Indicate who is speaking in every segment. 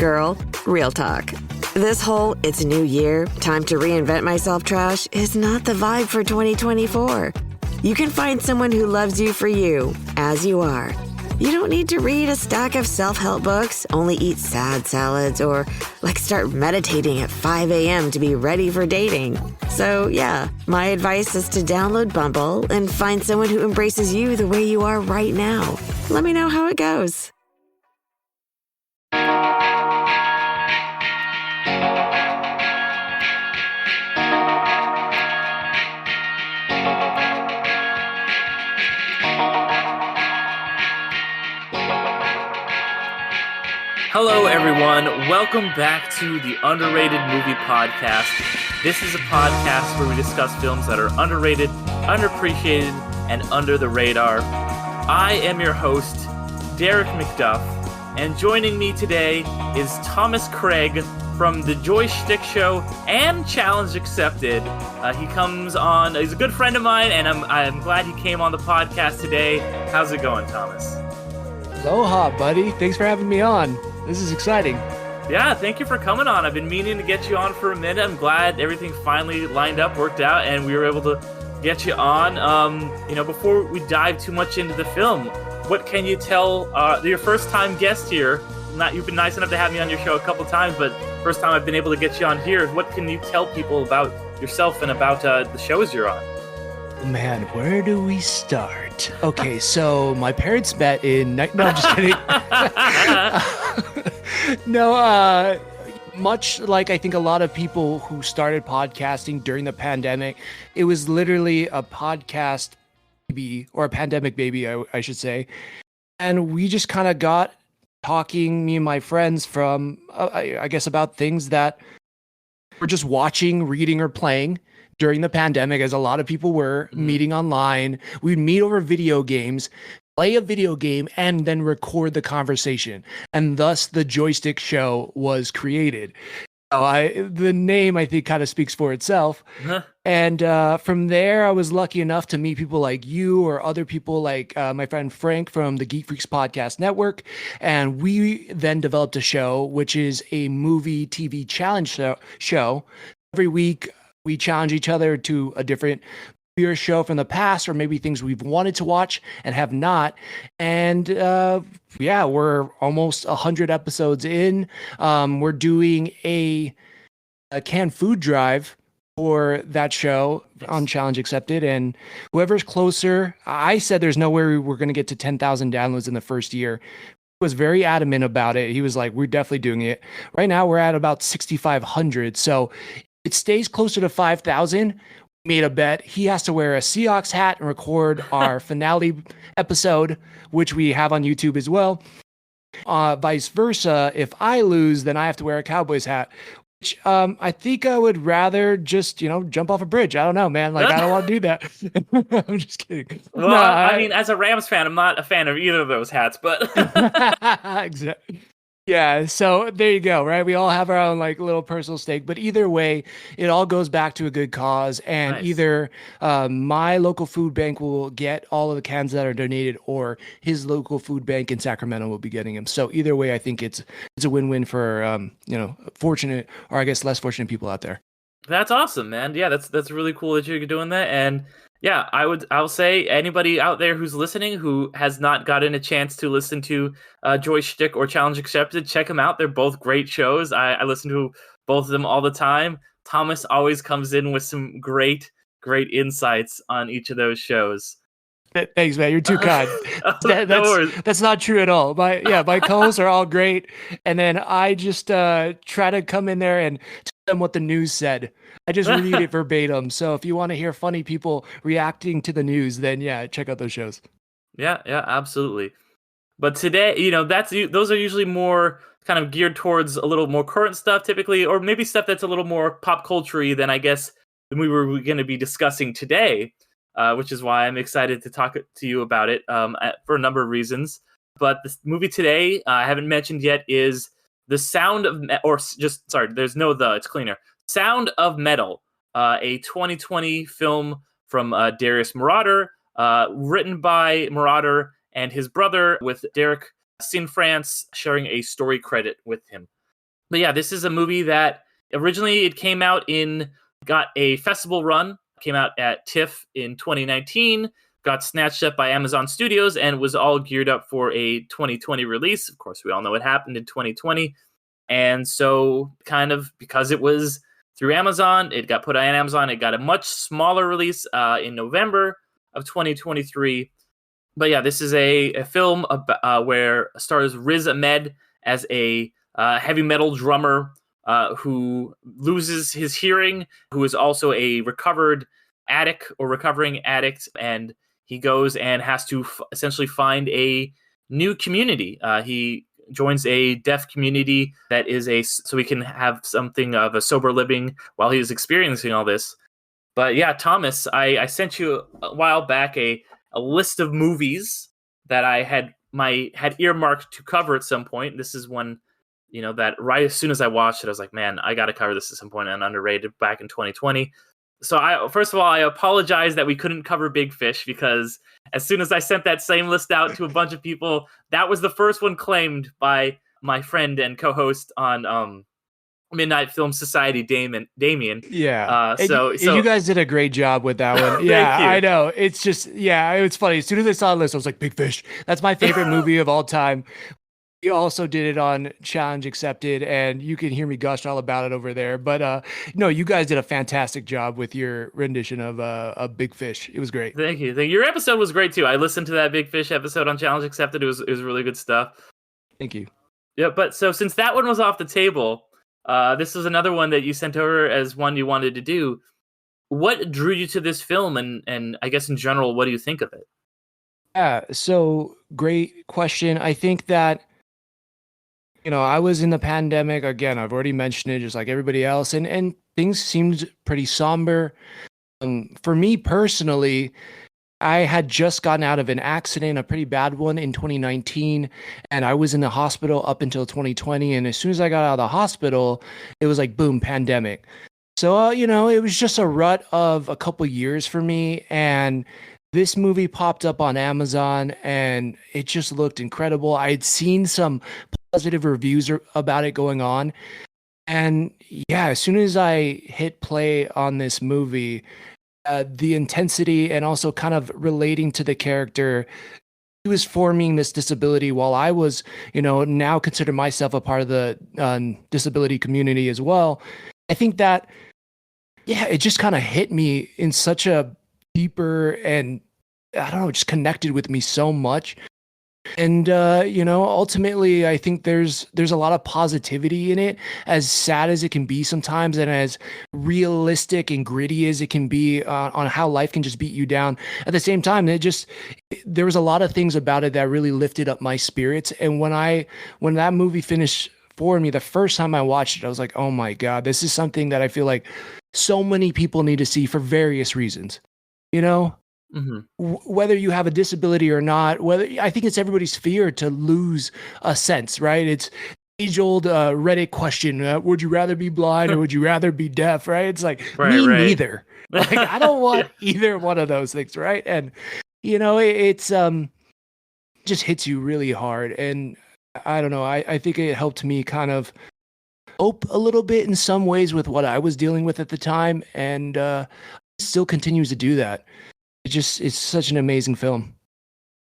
Speaker 1: Girl, real talk. This whole "it's a new year, time to reinvent myself" trash is not the vibe for 2024. You can find someone who loves you for you, as you are. You don't need to read a stack of self-help books, only eat sad salads, or start meditating at 5 a.m. to be ready for dating. So yeah, my advice is to download Bumble and find someone who embraces you the way you are right now. Let me know how it goes.
Speaker 2: Hello, everyone. Welcome back to the Underrated Movie Podcast. This is a podcast where we discuss films that are underrated, underappreciated, and under the radar. I am your host, Derek McDuff, and joining me today is Thomas Craig from The Joystick Show and Challenge Accepted. He comes on, he's a good friend of mine, and I'm glad he came on the podcast today. How's it going, Thomas?
Speaker 3: Aloha, buddy. Thanks for having me on. This is exciting.
Speaker 2: Yeah, thank you for coming on. I've been meaning to get you on for a minute. I'm glad everything finally lined up, worked out, and we were able to get you on. Before we dive too much into the film, what can you tell your first-time guest here? You've been nice enough to have me on your show a couple times, but first time I've been able to get you on here. What can you tell people about yourself and about the shows you're on?
Speaker 3: Man, where do we start? Okay, so my parents met in... No, I'm just kidding. Much like I think a lot of people who started podcasting during the pandemic, it was literally a podcast baby, or a pandemic baby, I should say. And we just kind of got talking, me and my friends, from, I guess, about things that we're just watching, reading, or playing during the pandemic, as a lot of people were meeting online. We'd meet over video games, play a video game, and then record the conversation. And thus the Joystick Show was created. The name, I think, kind of speaks for itself. And from there, I was lucky enough to meet people like you or other people like my friend Frank from the Geek Freaks Podcast Network. And we then developed a show, which is a movie TV challenge show. Every week, we challenge each other to a different movie or show from the past, or maybe things we've wanted to watch and have not. And we're almost 100 episodes in. We're doing a canned food drive for that show on Challenge Accepted. And whoever's closer, I said there's no way we're going to get to 10,000 downloads in the first year. He was very adamant about it. He was like, we're definitely doing it. Right now, we're at about 6,500. So it stays closer to 5,000. We made a bet. He has to wear a Seahawks hat and record our finale episode, which we have on YouTube as well. Vice versa, if I lose, then I have to wear a Cowboys hat, which I think I would rather just, jump off a bridge. I don't know, man. I don't want to do that. I'm just kidding.
Speaker 2: Well, no, I mean, as a Rams fan, I'm not a fan of either of those hats, but...
Speaker 3: Exactly. Yeah, so there you go, right? We all have our own little personal stake, but either way, it all goes back to a good cause. And nice. Either my local food bank will get all of the cans that are donated, or his local food bank in Sacramento will be getting them. So either way, I think it's a win-win for fortunate, or I guess less fortunate people out there.
Speaker 2: That's awesome, man. Yeah, that's really cool that you're doing that. And yeah, I'll say anybody out there who's listening who has not gotten a chance to listen to Joystick or Challenge Accepted, check them out. They're both great shows. I listen to both of them all the time. Thomas always comes in with some great insights on each of those shows.
Speaker 3: Thanks, man. You're too kind. That's not true at all. My co-hosts are all great, and then I just try to come in there and tell them what the news said. I just read it verbatim. So if you want to hear funny people reacting to the news, then yeah, check out those shows.
Speaker 2: Yeah, absolutely. But today, those are usually more kind of geared towards a little more current stuff, typically, or maybe stuff that's a little more pop culture-y than I guess than we were going to be discussing today. Which is why I'm excited to talk to you about it for a number of reasons. But the movie today, I haven't mentioned yet, is The Sound of... there's no the, it's cleaner. Sound of Metal, a 2020 film from Darius Marauder, written by Marauder and his brother, with Derek Sinfrance sharing a story credit with him. But yeah, this is a movie that originally it came out got a festival run, came out at TIFF in 2019, got snatched up by Amazon Studios, and was all geared up for a 2020 release. Of course, we all know what happened in 2020. And so kind of because it was through Amazon, it got put on Amazon. It got a much smaller release in November of 2023. But yeah, this is a film where stars Riz Ahmed as a heavy metal drummer who loses his hearing, who is also a recovering addict, and he goes and has to essentially find a new community. He joins a deaf community that is so he can have something of a sober living while he's experiencing all this. But yeah, Thomas, I sent you a while back a list of movies that I had earmarked to cover at some point. This is one, that right as soon as I watched it, I was like, man, I got to cover this at some point on Underrated back in 2020. So first of all, I apologize that we couldn't cover Big Fish, because as soon as I sent that same list out to a bunch of people, that was the first one claimed by my friend and co-host on Midnight Film Society, Damien.
Speaker 3: Yeah.
Speaker 2: So
Speaker 3: you guys did a great job with that one. Yeah, I know. It's just, it's funny. As soon as I saw the list, I was like, Big Fish. That's my favorite movie of all time. You also did it on Challenge Accepted, and you can hear me gush all about it over there. But no, you guys did a fantastic job with your rendition of Big Fish. It was great.
Speaker 2: Thank you. Your episode was great too. I listened to that Big Fish episode on Challenge Accepted. It was really good stuff.
Speaker 3: Thank you.
Speaker 2: Yeah, but so since that one was off the table, this was another one that you sent over as one you wanted to do. What drew you to this film, and I guess in general, what do you think of it?
Speaker 3: Yeah, so great question. I think that I was in the pandemic. Again, I've already mentioned it, just like everybody else, and things seemed pretty somber. For me personally, I had just gotten out of an accident, a pretty bad one in 2019, and I was in the hospital up until 2020. And as soon as I got out of the hospital, it was like, boom, pandemic. So, it was just a rut of a couple years for me. And this movie popped up on Amazon, and it just looked incredible. I had seen some positive reviews about it going on. And yeah, as soon as I hit play on this movie, the intensity and also kind of relating to the character, he was forming this disability while I was, now consider myself a part of the disability community as well. I think that, it just kind of hit me in such a deeper, and I don't know, just connected with me so much. And ultimately, I think there's a lot of positivity in it, as sad as it can be sometimes, and as realistic and gritty as it can be on how life can just beat you down. At the same time, there was a lot of things about it that really lifted up my spirits. And when that movie finished for me, the first time I watched it, I was like, oh my God, this is something that I feel like so many people need to see for various reasons.
Speaker 2: Mm-hmm.
Speaker 3: Whether you have a disability or not, I think it's everybody's fear to lose a sense, right? It's age-old Reddit question: would you rather be blind or would you rather be deaf? Right? It's like me neither. Like I don't want either one of those things, right? And it's just hits you really hard, and I don't know. I think it helped me kind of cope a little bit in some ways with what I was dealing with at the time, and still continues to do that. It's such an amazing film.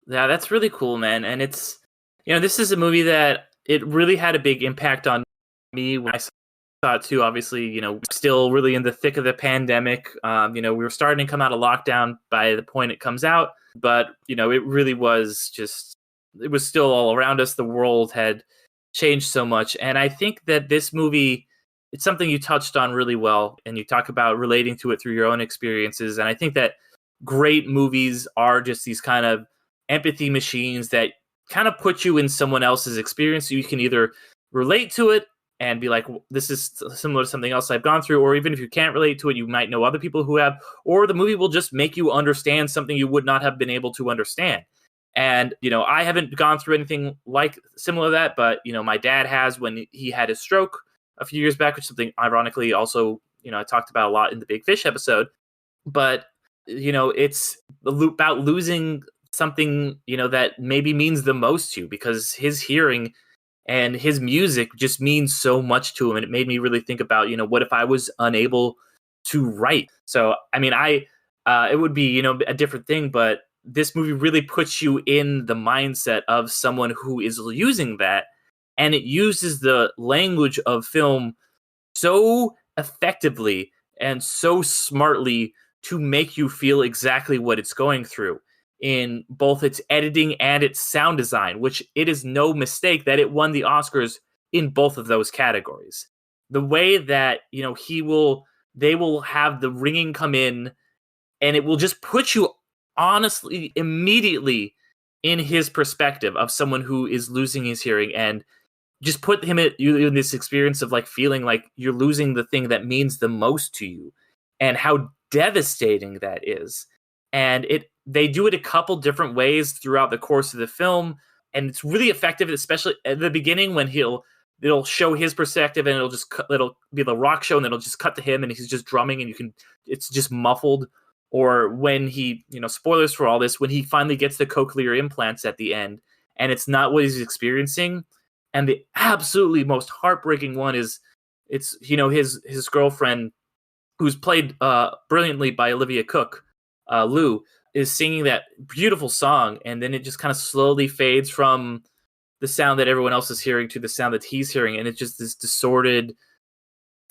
Speaker 2: Yeah, that's really cool, man. And it's, this is a movie that it really had a big impact on me when I saw it too. Obviously, still really in the thick of the pandemic. We were starting to come out of lockdown by the point it comes out, but it really was it was still all around us. The world had changed so much. And I think that this movie, it's something you touched on really well, and you talk about relating to it through your own experiences. And I think that great movies are just these kind of empathy machines that kind of put you in someone else's experience. So you can either relate to it and be like, this is similar to something else I've gone through, or even if you can't relate to it, you might know other people who have, or the movie will just make you understand something you would not have been able to understand. And, I haven't gone through anything like similar to that, but, my dad has when he had his stroke a few years back, which is something ironically also, I talked about a lot in the Big Fish episode. But it's about losing something, that maybe means the most to you, because his hearing and his music just means so much to him, and it made me really think about, what if I was unable to write? So I mean, it would be, a different thing, but this movie really puts you in the mindset of someone who is using that, and it uses the language of film so effectively and so smartly to make you feel exactly what it's going through in both its editing and its sound design, which it is no mistake that it won the Oscars in both of those categories. The way that, they will have the ringing come in, and it will just put you honestly immediately in his perspective of someone who is losing his hearing, and just put him in this experience of like feeling like you're losing the thing that means the most to you, and how devastating that is. And they do it a couple different ways throughout the course of the film, and it's really effective, especially at the beginning when it'll show his perspective, and it'll be the rock show, and then it'll just cut to him and he's just drumming, and it's just muffled. Or when he, spoilers for all this, when he finally gets the cochlear implants at the end, and it's not what he's experiencing. And the absolutely most heartbreaking one is it's, his girlfriend, who's played brilliantly by Olivia Cook, Lou, is singing that beautiful song, and then it just kind of slowly fades from the sound that everyone else is hearing to the sound that he's hearing, and it's just this distorted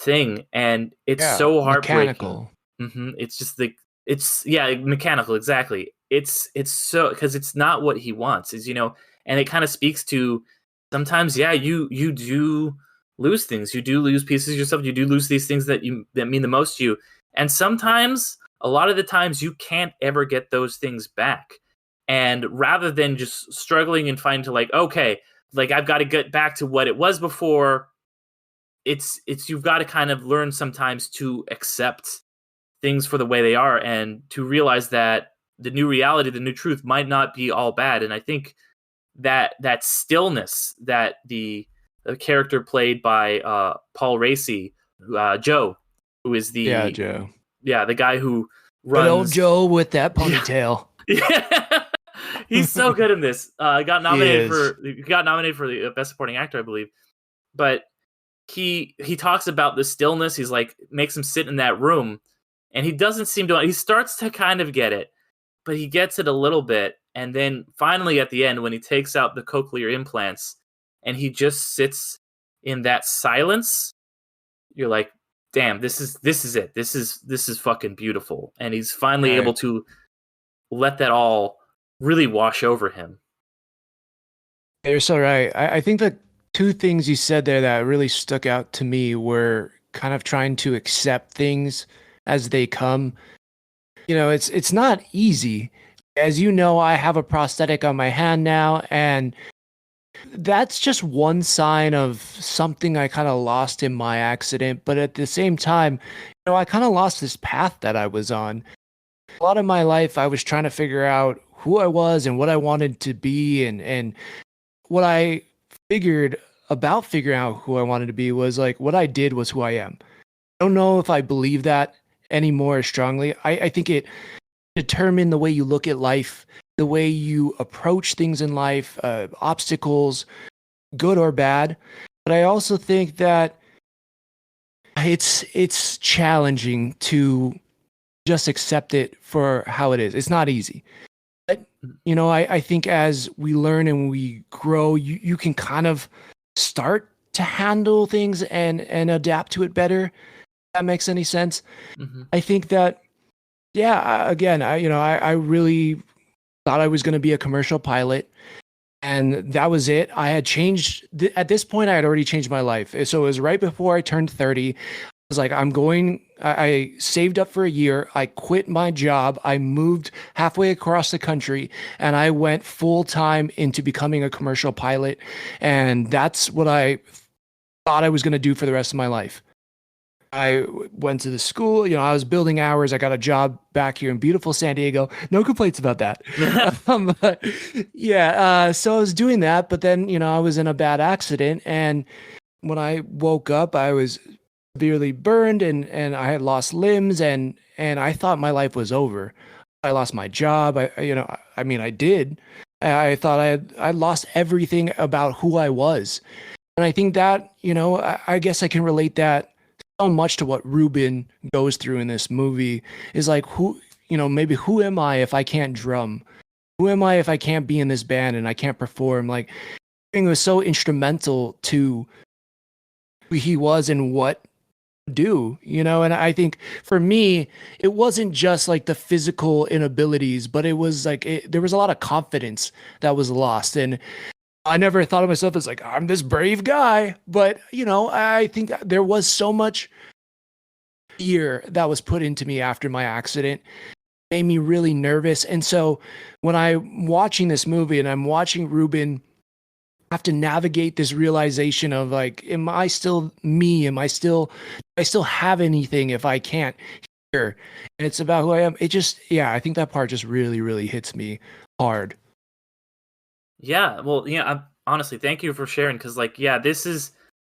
Speaker 2: thing, and it's so heartbreaking.
Speaker 3: Mechanical.
Speaker 2: It's just mechanical, exactly. It's so, because it's not what he wants, and it kind of speaks to sometimes, you do lose things, you do lose pieces of yourself, you do lose these things that mean the most to you, and sometimes, a lot of the times, you can't ever get those things back. And rather than just struggling and finding to I've got to get back to what it was before, it's you've got to kind of learn sometimes to accept things for the way they are, and to realize that the new reality, the new truth might not be all bad. And I think that stillness that the character played by Paul Raci, Joe, who is the the guy who runs.
Speaker 3: Good old Joe with that ponytail.
Speaker 2: Yeah. He's so good in this. Got nominated for the best supporting actor, I believe. But he talks about the stillness. He's like, makes him sit in that room, and he doesn't seem to. He starts to kind of get it, but he gets it a little bit, and then finally at the end, when he takes out the cochlear implants, and he just sits in that silence, you're like, damn, this is it. This is fucking beautiful. And he's finally able to let that all really wash over him.
Speaker 3: You're so right. I think the two things you said there that really stuck out to me were kind of trying to accept things as they come. It's not easy. As you know, I have a prosthetic on my hand now, and that's just one sign of something I kind of lost in my accident. But at the same time, I kind of lost this path that I was on. A lot of my life, I was trying to figure out who I was and what I wanted to be, and what I figured about figuring out who I wanted to be was like what I did was who I am. I don't know if I believe that anymore strongly. I think it determined the way you look at life, the way you approach things in life, obstacles, good or bad. But I also think that it's challenging to just accept it for how it is. It's not easy. But, I think as we learn and we grow, you can kind of start to handle things and adapt to it better. If that makes any sense. I think that, again, I really thought I was going to be a commercial pilot, and that was it. I had changed at this point. I had already changed my life. So it was right before I turned 30. I was like, I saved up for a year. I quit my job. I moved halfway across the country, and I went full time into becoming a commercial pilot. And that's what I thought I was going to do for the rest of my life. I went to the school, I was building hours. I got a job back here in beautiful San Diego. No complaints about that. So I was doing that, but then, I was in a bad accident. And when I woke up, I was severely burned and I had lost limbs, and I thought my life was over. I lost my job. I did, I thought I lost everything about who I was. And I think that, I guess I can relate that so much to what Ruben goes through in this movie is like, maybe who am I if I can't drum? Who am I if I can't be in this band and I can't perform? Like, I think it was so instrumental to who he was and what to do, and I think for me, it wasn't just like the physical inabilities, but it was like there was a lot of confidence that was lost. And I never thought of myself as like, I'm this brave guy, but I think there was so much fear that was put into me after my accident, it made me really nervous. And so when I'm watching this movie and I'm watching Ruben have to navigate this realization of like, am I still me? Do I still have anything if I can't hear? And it's about who I am. It just, yeah, I think that part just really, really hits me hard.
Speaker 2: Yeah, well, honestly, thank you for sharing because, like, yeah, this is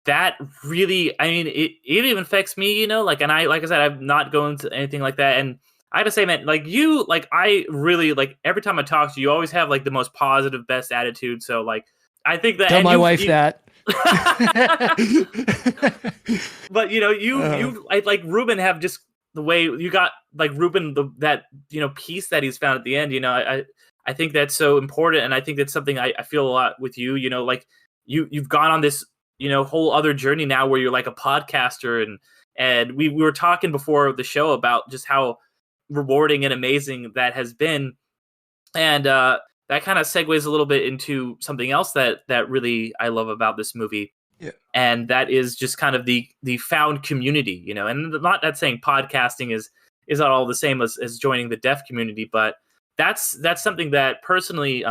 Speaker 2: that really. I mean, it even affects me, like, and like I said, I'm not going to anything like that, and I have to say, man, like you, like I really like every time I talk to you, you always have like the most positive, best attitude. So, like, I think that
Speaker 3: Tell my wife that.
Speaker 2: But I like Ruben have just the way you got like Ruben that piece that he's found at the end. I think that's so important, and I think that's something I feel a lot with you. Like you've gone on this whole other journey now where you're like a podcaster, and we were talking before the show about just how rewarding and amazing that has been, and that kind of segues a little bit into something else that really I love about this movie.
Speaker 3: Yeah.
Speaker 2: And that is just kind of the found community, and not that saying podcasting is not all the same as joining the deaf community, but that's something that personally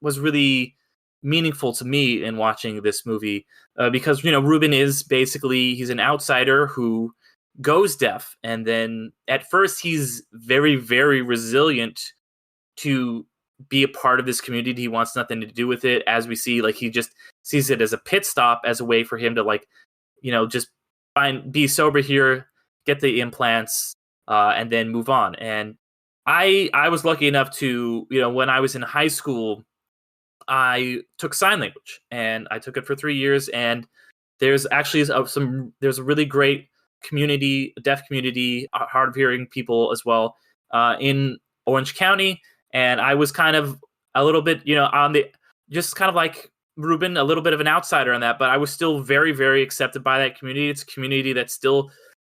Speaker 2: was really meaningful to me in watching this movie because Ruben is basically he's an outsider who goes deaf, and then at first he's very, very resilient to be a part of this community. He wants nothing to do with it, as we see. Like he just sees it as a pit stop, as a way for him to like just be sober here, get the implants, and then move on. And I was lucky enough to, when I was in high school, I took sign language, and I took it for 3 years. And there's actually there's a really great community, deaf community, hard of hearing people as well, in Orange County. And I was kind of a little bit, on the just kind of like Ruben, a little bit of an outsider on that, but I was still very, very accepted by that community. It's a community that still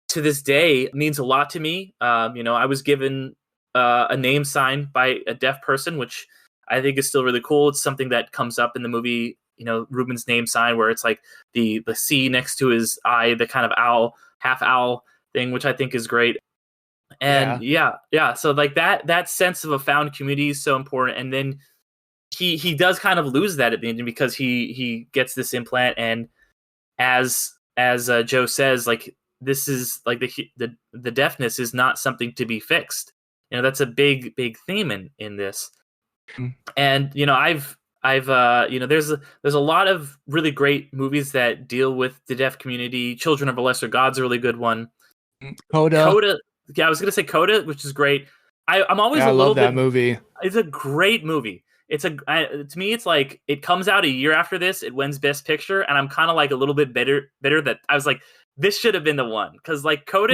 Speaker 2: to this day means a lot to me. I was given a name sign by a deaf person, which I think is still really cool. It's something that comes up in the movie, Ruben's name sign, where it's like the C next to his eye, the kind of owl, half owl thing, which I think is great. And yeah. So like that sense of a found community is so important. And then he does kind of lose that at the end because he gets this implant, and as Joe says, like this is like the deafness is not something to be fixed. That's a big theme in this. And I've there's a lot of really great movies that deal with the deaf community. Children of a Lesser God's a really good one. Coda. Yeah, I was gonna say Coda, which is great. I'm always a little bit. I love that
Speaker 3: movie.
Speaker 2: It's a great movie. To me, it's like it comes out a year after this. It wins Best Picture, and I'm kind of like a little bit bitter that I was like, this should have been the one, because like Coda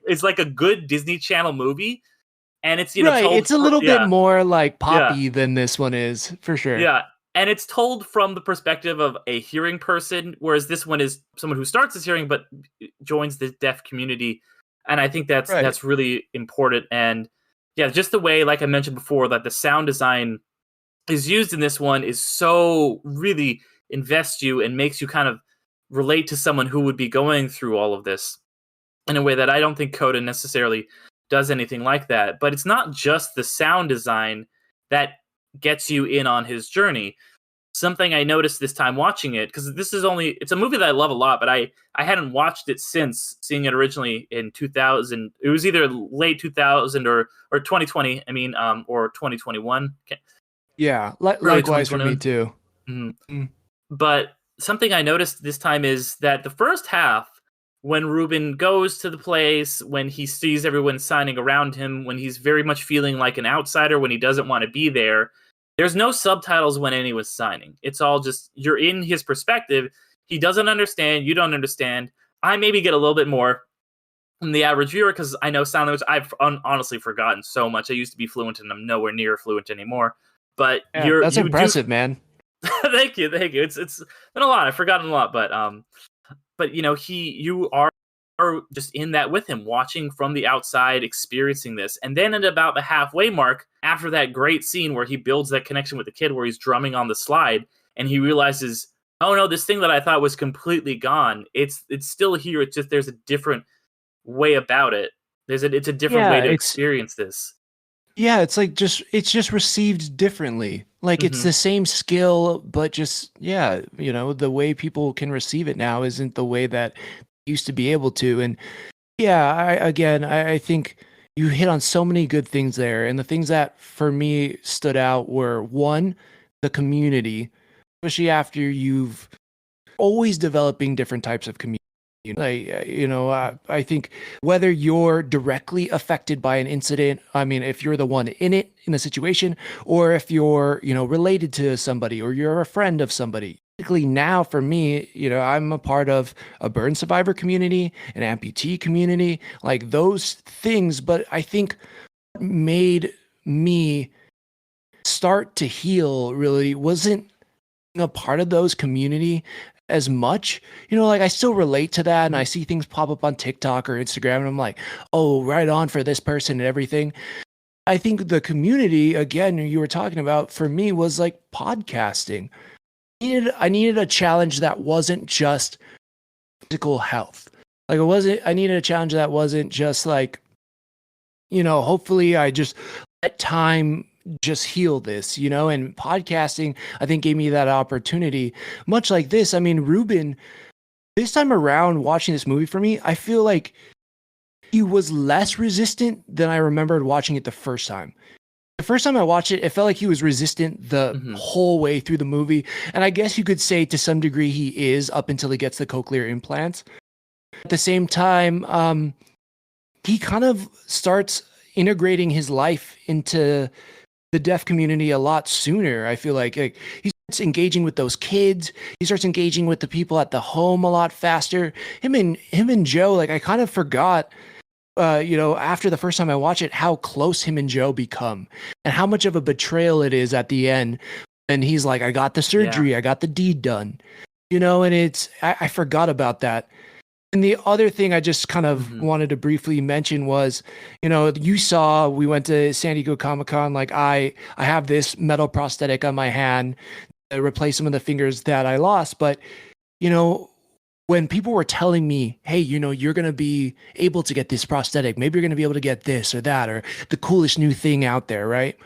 Speaker 2: is like a good Disney Channel movie, and it's
Speaker 3: right. It's a little bit more like poppy than this one is, for sure.
Speaker 2: Yeah, and it's told from the perspective of a hearing person, whereas this one is someone who starts as hearing but joins the deaf community, and I think that's really important. And yeah, just the way, like I mentioned before, that the sound design is used in this one is so really invests you and makes you kind of relate to someone who would be going through all of this in a way that I don't think Coda necessarily does anything like that. But it's not just the sound design that gets you in on his journey. Something I noticed this time watching it, because it's a movie that I love a lot, but I hadn't watched it since seeing it originally in 2000. It was either late 2000 or 2020. I mean, or 2021.
Speaker 3: Yeah, likewise for me too.
Speaker 2: Mm-hmm. But something I noticed this time is that the first half, when Ruben goes to the place, when he sees everyone signing around him, when he's very much feeling like an outsider, when he doesn't want to be there, there's no subtitles when anyone's signing. It's all just, you're in his perspective. He doesn't understand. You don't understand. I maybe get a little bit more than the average viewer because I know sign language. I've honestly forgotten so much. I used to be fluent and I'm nowhere near fluent anymore. But
Speaker 3: Yeah, that's impressive, man.
Speaker 2: Thank you. It's been a lot. I've forgotten a lot, but you know, you are just in that with him, watching from the outside, experiencing this. And then at about the halfway mark, after that great scene where he builds that connection with the kid, where he's drumming on the slide, and he realizes, oh no, this thing that I thought was completely gone, it's still here. It's just there's a different way about it. It's a different way to experience this.
Speaker 3: Yeah, it's like it's just received differently. Like it's the same skill, but just the way people can receive it now isn't the way that used to be able to. And I think you hit on so many good things there. And the things that for me stood out were, one, the community, especially after you've always developing different types of community. I think whether you're directly affected by an incident, I mean, if you're the one in it, in the situation, or if you're, related to somebody or you're a friend of somebody. Particularly now for me, I'm a part of a burn survivor community, an amputee community, like those things. But I think what made me start to heal really wasn't a part of those community as much. Like I still relate to that, and I see things pop up on TikTok or Instagram, and I'm like, oh, right on for this person and everything. I think the community, again, you were talking about, for me was like podcasting. I needed a challenge that wasn't just physical health. Like I needed a challenge that wasn't just like, hopefully I just let time just heal this, and podcasting, I think, gave me that opportunity. Much like this, I mean, Ruben, this time around watching this movie for me, I feel like he was less resistant than I remembered watching it the first time. The first time I watched it, it felt like he was resistant the whole way through the movie. And I guess you could say to some degree he is, up until he gets the cochlear implants. At the same time, he kind of starts integrating his life into the deaf community a lot sooner. I feel like he starts engaging with those kids. He starts engaging with the people at the home a lot faster. Him and Joe, like I kind of forgot, after the first time I watched it, how close him and Joe become and how much of a betrayal it is at the end. And he's like, I got the surgery. I got the deed done, and I forgot about that. And the other thing I just kind of wanted to briefly mention was, you saw, we went to San Diego Comic-Con, like I have this metal prosthetic on my hand to replace some of the fingers that I lost. But, when people were telling me, hey, you're going to be able to get this prosthetic, maybe you're going to be able to get this or that, or the coolest new thing out there, right?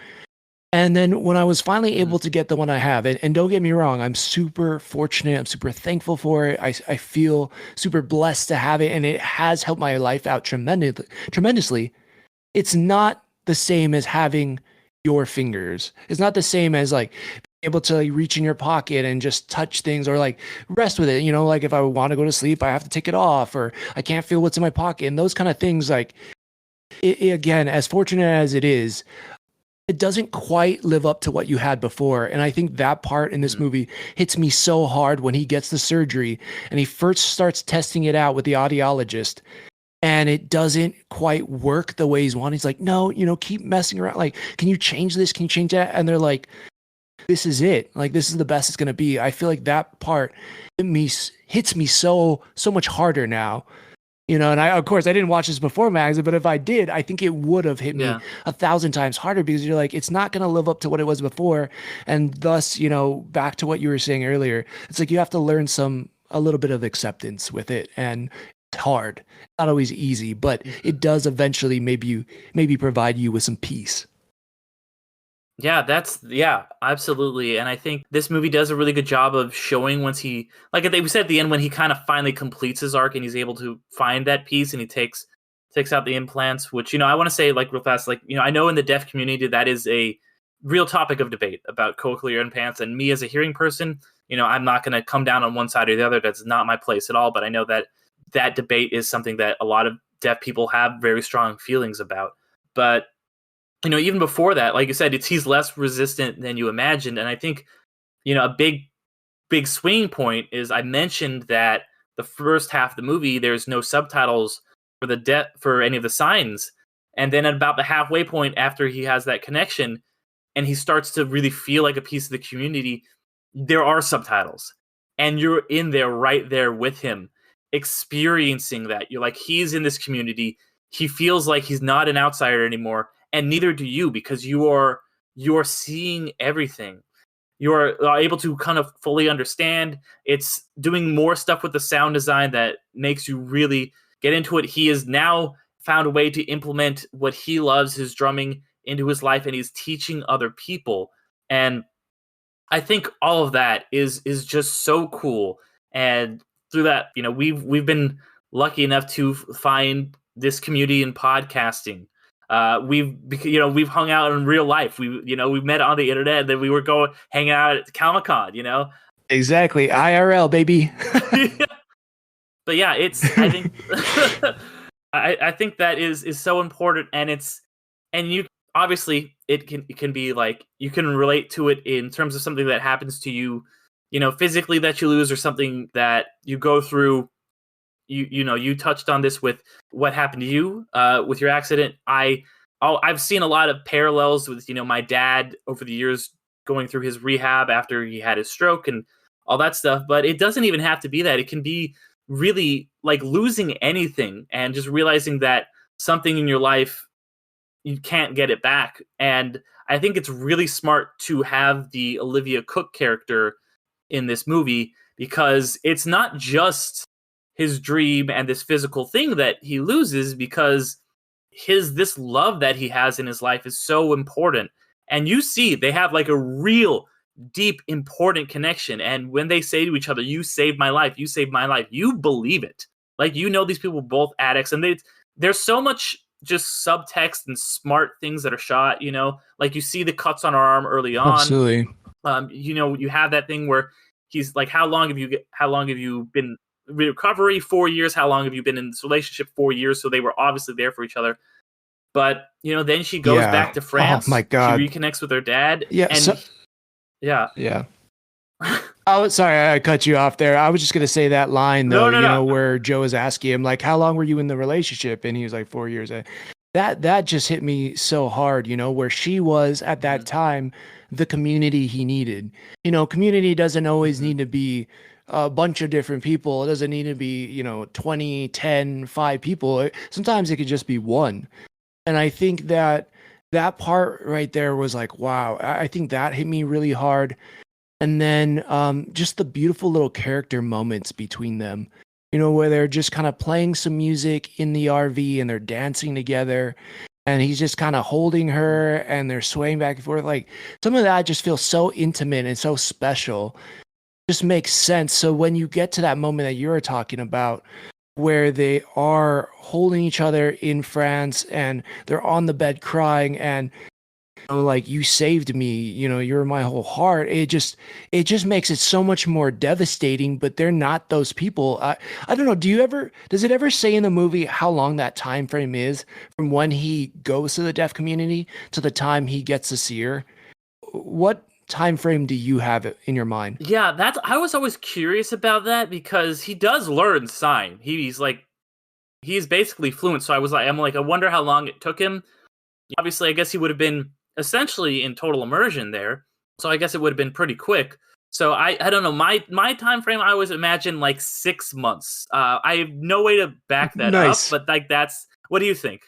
Speaker 3: And then when I was finally able to get the one I have, and don't get me wrong, I'm super fortunate. I'm super thankful for it. I feel super blessed to have it, and it has helped my life out tremendously. It's not the same as having your fingers. It's not the same as like being able to reach in your pocket and just touch things or like rest with it. Like if I want to go to sleep, I have to take it off, or I can't feel what's in my pocket, and those kind of things. Like again, as fortunate as it is, it doesn't quite live up to what you had before. And I think that part in this movie hits me so hard when he gets the surgery and he first starts testing it out with the audiologist, and it doesn't quite work the way he's wanting. He's like, no, keep messing around. Like, can you change this? Can you change that? And they're like, this is it. Like, this is the best it's going to be. I feel like that part hits me so much harder now. And of course I didn't watch this before, Mags, but if I did, I think it would have hit me 1,000 times harder, because you're like, it's not going to live up to what it was before. And thus, back to what you were saying earlier, it's like you have to learn a little bit of acceptance with it. And it's hard, not always easy, but it does eventually maybe provide you with some peace.
Speaker 2: Yeah, absolutely. And I think this movie does a really good job of showing once he, like we said at the end, when he kind of finally completes his arc and he's able to find that peace and he takes out the implants, which, I want to say like real fast, like, I know in the deaf community, that is a real topic of debate about cochlear implants. And me as a hearing person, I'm not going to come down on one side or the other. That's not my place at all. But I know that debate is something that a lot of deaf people have very strong feelings about. But even before that, like you said, he's less resistant than you imagined. And I think, a big swinging point is I mentioned that the first half of the movie, there's no subtitles for any of the signs. And then at about the halfway point after he has that connection and he starts to really feel like a piece of the community, there are subtitles. And you're in there right there with him, experiencing that. You're like, he's in this community. He feels like he's not an outsider anymore, and neither do you, because you're seeing everything. You're able to kind of fully understand. It's doing more stuff with the sound design that makes you really get into it. He has now found a way to implement what he loves, his drumming, into his life, and he's teaching other people. And I think all of that is just so cool. And through that, we've been lucky enough to find this community in podcasting. We've hung out in real life. We met on the internet, and then we were hanging out at Comic-Con,
Speaker 3: Exactly. IRL, baby.
Speaker 2: But yeah, I think I think that is so important, and you obviously it can be like you can relate to it in terms of something that happens to you, physically, that you lose, or something that you go through. You touched on this with what happened to you with your accident. I've seen a lot of parallels with my dad over the years going through his rehab after he had his stroke and all that stuff. But it doesn't even have to be that. It can be really like losing anything and just realizing that something in your life, you can't get it back. And I think it's really smart to have the Olivia Cook character in this movie, because it's not just his dream and this physical thing that he loses, because this love that he has in his life is so important. And you see they have like a real deep, important connection. And when they say to each other, "You saved my life, you saved my life," you believe it. Like, these people are both addicts, and there's so much just subtext and smart things that are shot, like you see the cuts on our arm early on.
Speaker 3: Absolutely.
Speaker 2: You have that thing where he's like, how long have you been in recovery? 4 years. How long have you been in this relationship? 4 years. So they were obviously there for each other. But then she goes back to France.
Speaker 3: Oh my God.
Speaker 2: She reconnects with her dad.
Speaker 3: Yeah.
Speaker 2: And
Speaker 3: yeah. Oh, sorry, I cut you off there. I was just gonna say that line though,
Speaker 2: No.
Speaker 3: where Joe is asking him like, "How long were you in the relationship?" And he was like, 4 years. That just hit me so hard, where she was at that time, the community he needed. Community doesn't always need to be a bunch of different people. It doesn't need to be 20, 10, 5 people. Sometimes it could just be one. And I think that part right there was like, wow. I think that hit me really hard. And then just the beautiful little character moments between them, where they're just kind of playing some music in the RV and they're dancing together, and he's just kind of holding her and they're swaying back and forth. Like, some of that just feels so intimate and so special. Just makes sense. So when you get to that moment that you're talking about, where they are holding each other in France and they're on the bed crying and like, "You saved me, you're my whole heart." It just makes it so much more devastating, but they're not those people. I don't know. Does it ever say in the movie how long that time frame is from when he goes to the deaf community to the time he gets to see her? What time frame do you have in your mind?
Speaker 2: Yeah, I was always curious about that, because he does learn sign. He's basically fluent. So I'm like, I wonder how long it took him. Obviously, I guess he would have been essentially in total immersion there, so I guess it would have been pretty quick. So I don't know, my time frame, I always imagine like 6 months. I have no way to back that up, but like, what do you think?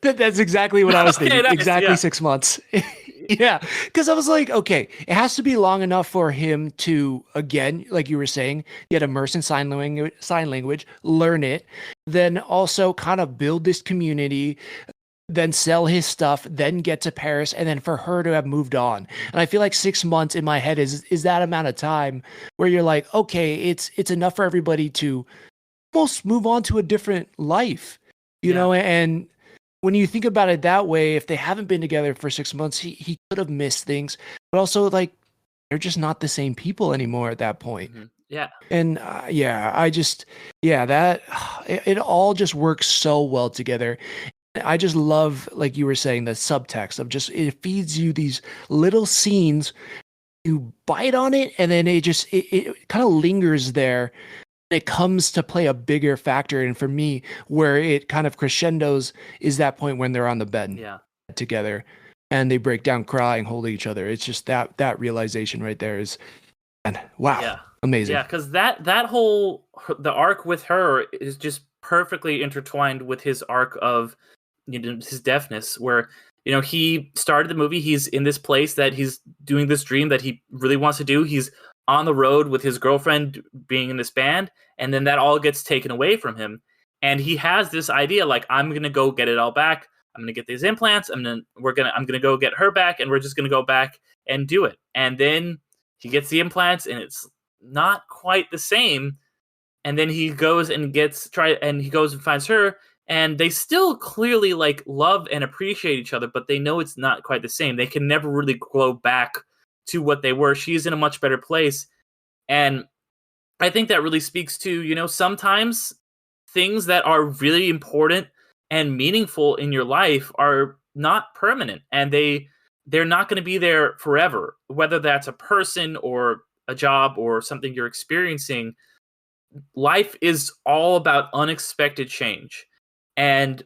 Speaker 3: That's exactly what I was thinking.
Speaker 2: Nice,
Speaker 3: exactly
Speaker 2: yeah.
Speaker 3: 6 months. Yeah, because I was like, okay, it has to be long enough for him to, again, like you were saying, get immersed in sign language, learn it, then also kind of build this community, then sell his stuff, then get to Paris, and then for her to have moved on. And I feel like 6 months in my head is that amount of time where you're like, okay, it's enough for everybody to almost move on to a different life, you know? And when you think about it that way, if they haven't been together for 6 months, he could have missed things, but also like, they're just not the same people anymore at that point.
Speaker 2: Mm-hmm. Yeah.
Speaker 3: And that it all just works so well together. I just love, like you were saying, the subtext of just it feeds you these little scenes. You bite on it, and then it kind of lingers there. It comes to play a bigger factor, and for me, where it kind of crescendos is that point when they're on the bed together, and they break down crying, holding each other. It's just that realization right there is, and wow, amazing.
Speaker 2: Yeah, because that whole the arc with her is just perfectly intertwined with his arc of his deafness, where he started the movie. He's in this place that he's doing this dream that he really wants to do. He's on the road with his girlfriend being in this band, and then that all gets taken away from him. And he has this idea, like, I'm gonna go get it all back. I'm gonna get these implants. I'm gonna go get her back, and we're just gonna go back and do it. And then he gets the implants, and it's not quite the same. And then he goes and he goes and finds her, and they still clearly like love and appreciate each other, but they know it's not quite the same. They can never really go back to what they were. She's in a much better place. And I think that really speaks to, sometimes things that are really important and meaningful in your life are not permanent, and they're not going to be there forever, whether that's a person or a job or something you're experiencing. Life is all about unexpected change. And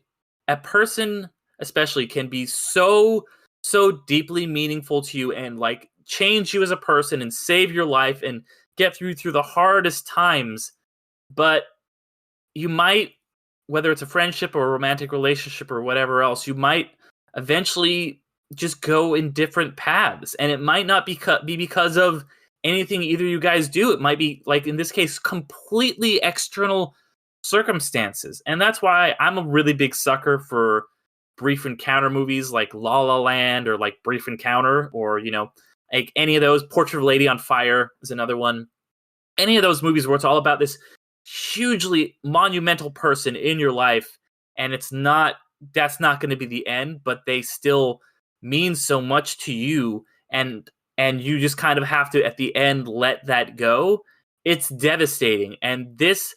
Speaker 2: a person especially can be so deeply meaningful to you and like change you as a person and save your life and get through the hardest times. But you might, whether it's a friendship or a romantic relationship or whatever else, you might eventually just go in different paths. And it might not be because of anything either you guys do. It might be, like in this case, completely external circumstances. And that's why I'm a really big sucker for brief encounter movies like La La Land or like Brief Encounter, or like any of those. Portrait of a Lady on Fire is another one. Any of those movies where it's all about this hugely monumental person in your life, and that's not going to be the end, but they still mean so much to you, and you just kind of have to at the end let that go. It's devastating, and this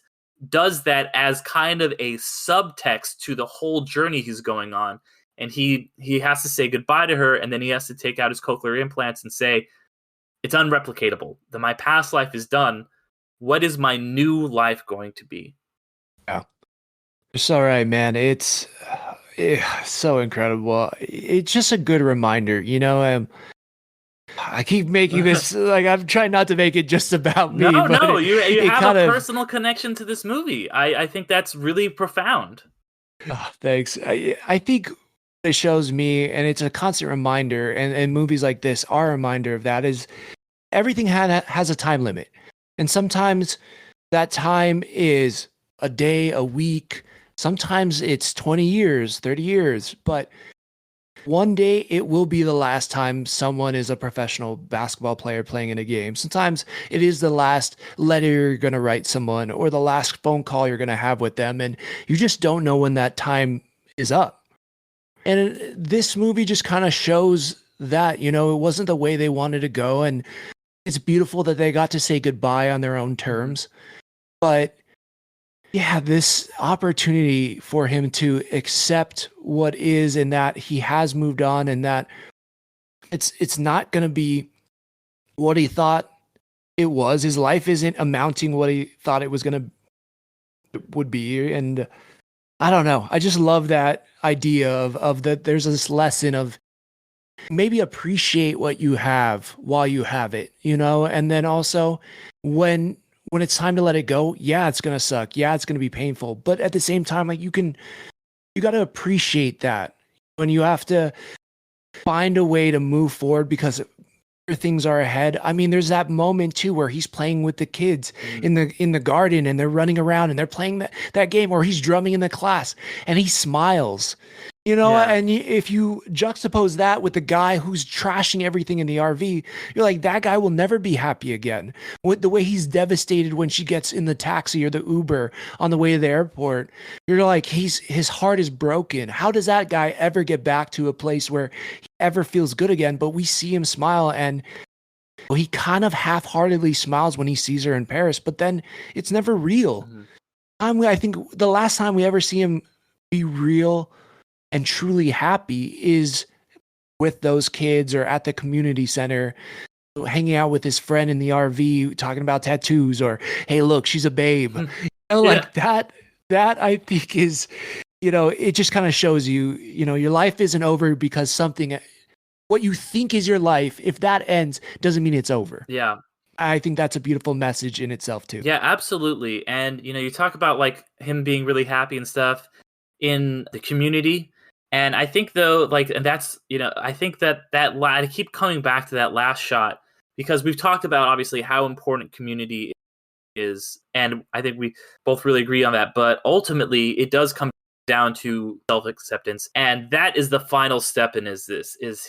Speaker 2: does that as kind of a subtext to the whole journey he's going on. And he has to say goodbye to her, and then he has to take out his cochlear implants and say, it's unreplicatable. My past life is done. What is my new life going to be?
Speaker 3: Yeah. It's all right, man. It's so incredible. It's just a good reminder, I keep making this like I'm trying not to make it just about me.
Speaker 2: No, you have a personal connection to this movie. I think that's really profound.
Speaker 3: Oh, thanks. I think it shows me, and it's a constant reminder, and movies like this are a reminder of that, is everything has a time limit. And sometimes that time is a day, a week. Sometimes it's 20 years, 30 years. But one day it will be the last time someone is a professional basketball player playing in a game. Sometimes it is the last letter you're going to write someone or the last phone call you're going to have with them. And you just don't know when that time is up. And this movie just kind of shows that, it wasn't the way they wanted to go. And it's beautiful that they got to say goodbye on their own terms. But yeah, this opportunity for him to accept what is, and that he has moved on, and that it's not going to be what he thought it was. His life isn't amounting what he thought it would be. And I don't know. I just love that idea of that there's this lesson of maybe appreciate what you have while you have it, and then also when it's time to let it go, yeah, it's going to suck. Yeah, it's going to be painful. But at the same time, like you got to appreciate that when you have to find a way to move forward because things are ahead. I mean, there's that moment too where he's playing with the kids in the garden, and they're running around and they're playing that game, or he's drumming in the class and he smiles, and if you juxtapose that with the guy who's trashing everything in the RV, you're like, that guy will never be happy again. With the way he's devastated when she gets in the taxi or the Uber on the way to the airport, you're like, his heart is broken. How does that guy ever get back to a place where he ever feels good again? But we see him smile, and he kind of half-heartedly smiles when he sees her in Paris, but then it's never real. I think the last time we ever see him be real and truly happy is with those kids or at the community center, hanging out with his friend in the RV, talking about tattoos, or hey, look, she's a babe. Like that I think is, it just kind of shows you, your life isn't over because something, what you think is your life, if that ends, doesn't mean it's over.
Speaker 2: Yeah.
Speaker 3: I think that's a beautiful message in itself too.
Speaker 2: Yeah, absolutely. And you talk about like him being really happy and stuff in the community. And I think though, like, and that's, I think I keep coming back to that last shot because we've talked about obviously how important community is. And I think we both really agree on that. But ultimately, it does come down to self-acceptance. And that is the final step in is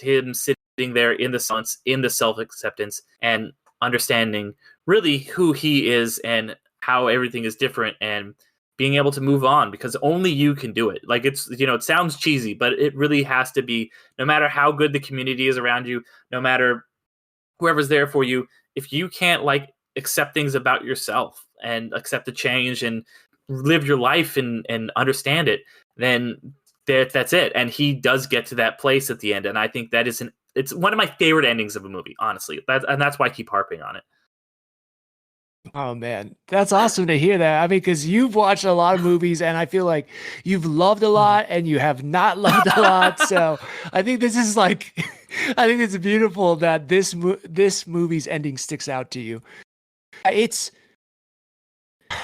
Speaker 2: him sitting there in the silence, in the self-acceptance and understanding really who he is and how everything is different and being able to move on because only you can do it. Like it's, it sounds cheesy, but it really has to be, no matter how good the community is around you, no matter whoever's there for you, if you can't like accept things about yourself and accept the change and live your life and understand it, then that's it. And he does get to that place at the end. And I think that it's one of my favorite endings of a movie, honestly. That's why I keep harping on it.
Speaker 3: Oh man, that's awesome to hear that. I mean, because you've watched a lot of movies, and I feel like you've loved a lot, and you have not loved a lot. So I think this is like, I think it's beautiful that this movie's ending sticks out to you. It's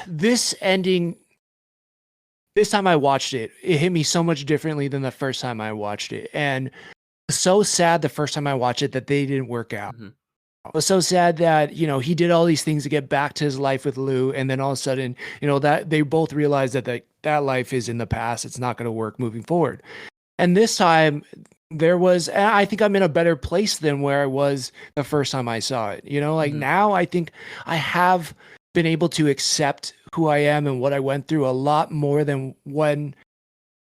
Speaker 3: this ending. This time I watched it, it hit me so much differently than the first time I watched it, and so sad the first time I watched it that they didn't work out.
Speaker 2: Mm-hmm.
Speaker 3: I was so sad that, he did all these things to get back to his life with Lou. And then all of a sudden, that they both realized that life is in the past. It's not going to work moving forward. And this time I think I'm in a better place than where I was the first time I saw it. Now I think I have been able to accept who I am and what I went through a lot more than when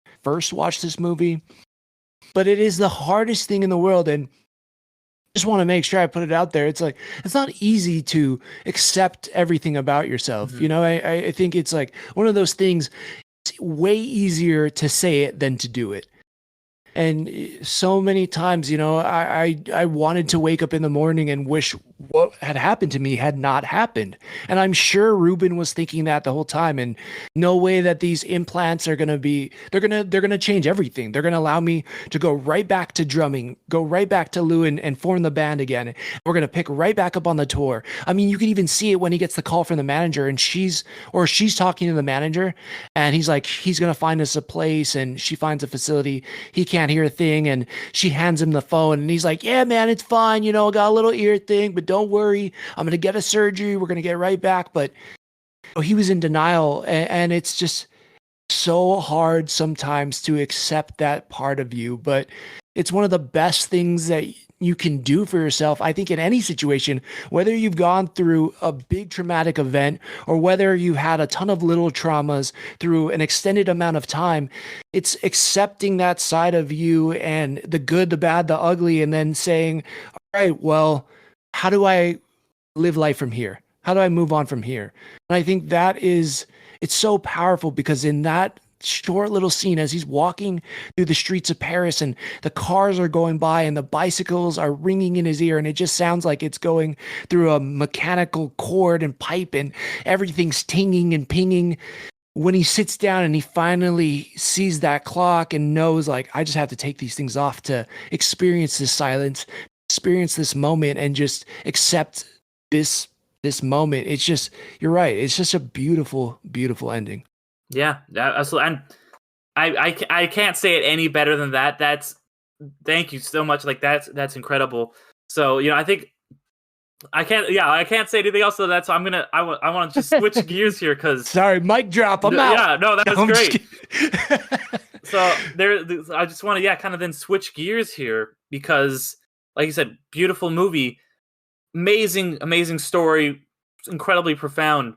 Speaker 3: I first watched this movie. But it is the hardest thing in the world. And just want to make sure I put it out there. It's like, it's not easy to accept everything about yourself.
Speaker 2: Mm-hmm.
Speaker 3: I think it's like one of those things, it's way easier to say it than to do it. And so many times, I wanted to wake up in the morning and wish what had happened to me had not happened. And I'm sure Ruben was thinking that the whole time. And no way that these implants are going to be, they're going to change everything. They're going to allow me to go right back to drumming, go right back to Lou and form the band again. We're going to pick right back up on the tour. I mean, you can even see it when he gets the call from the manager and she's talking to the manager and he's like, he's going to find us a place, and she finds a facility. He can't hear a thing, and she hands him the phone and he's like, yeah, man, it's fine. I got a little ear thing, but don't worry. I'm going to get a surgery. We're going to get right back. But he was in denial. And it's just so hard sometimes to accept that part of you. But it's one of the best things that you can do for yourself, I think, in any situation, whether you've gone through a big traumatic event or whether you had a ton of little traumas through an extended amount of time. It's accepting that side of you and the good, the bad, the ugly, and then saying, all right, well, how do I live life from here? How do I move on from here? And I think it's so powerful because in that short little scene, as he's walking through the streets of Paris and the cars are going by and the bicycles are ringing in his ear, and it just sounds like it's going through a mechanical cord and pipe and everything's tinging and pinging. When he sits down and he finally sees that clock and knows, like, I just have to take these things off to experience this silence, experience this moment, and just accept this moment. It's just, you're right. It's just a beautiful, beautiful ending.
Speaker 2: Yeah, absolutely. And I can't say it any better than that. Thank you so much. Like that's incredible. So, I think I can't say anything else. So that's, I want to just switch gears here. Cause
Speaker 3: sorry, mic drop. I'm out.
Speaker 2: Yeah, no, that was great. So I just want to, kind of then switch gears here because, like you said, beautiful movie, amazing story, incredibly profound.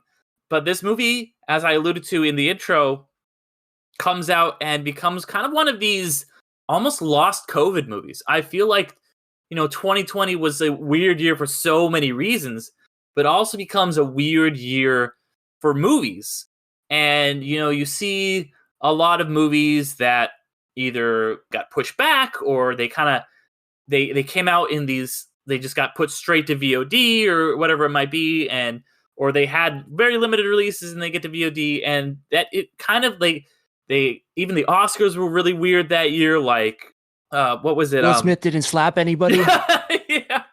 Speaker 2: But this movie, as I alluded to in the intro, comes out and becomes kind of one of these almost lost COVID movies. I feel like, 2020 was a weird year for so many reasons, but also becomes a weird year for movies. And, you see a lot of movies that, either got pushed back or they kind of they came out in these, they just got put straight to VOD or whatever it might be, and or they had very limited releases and they get to VOD, and that it kind of like they even the Oscars were really weird that year. Like what was it?
Speaker 3: Will Smith didn't slap anybody.
Speaker 2: Yeah.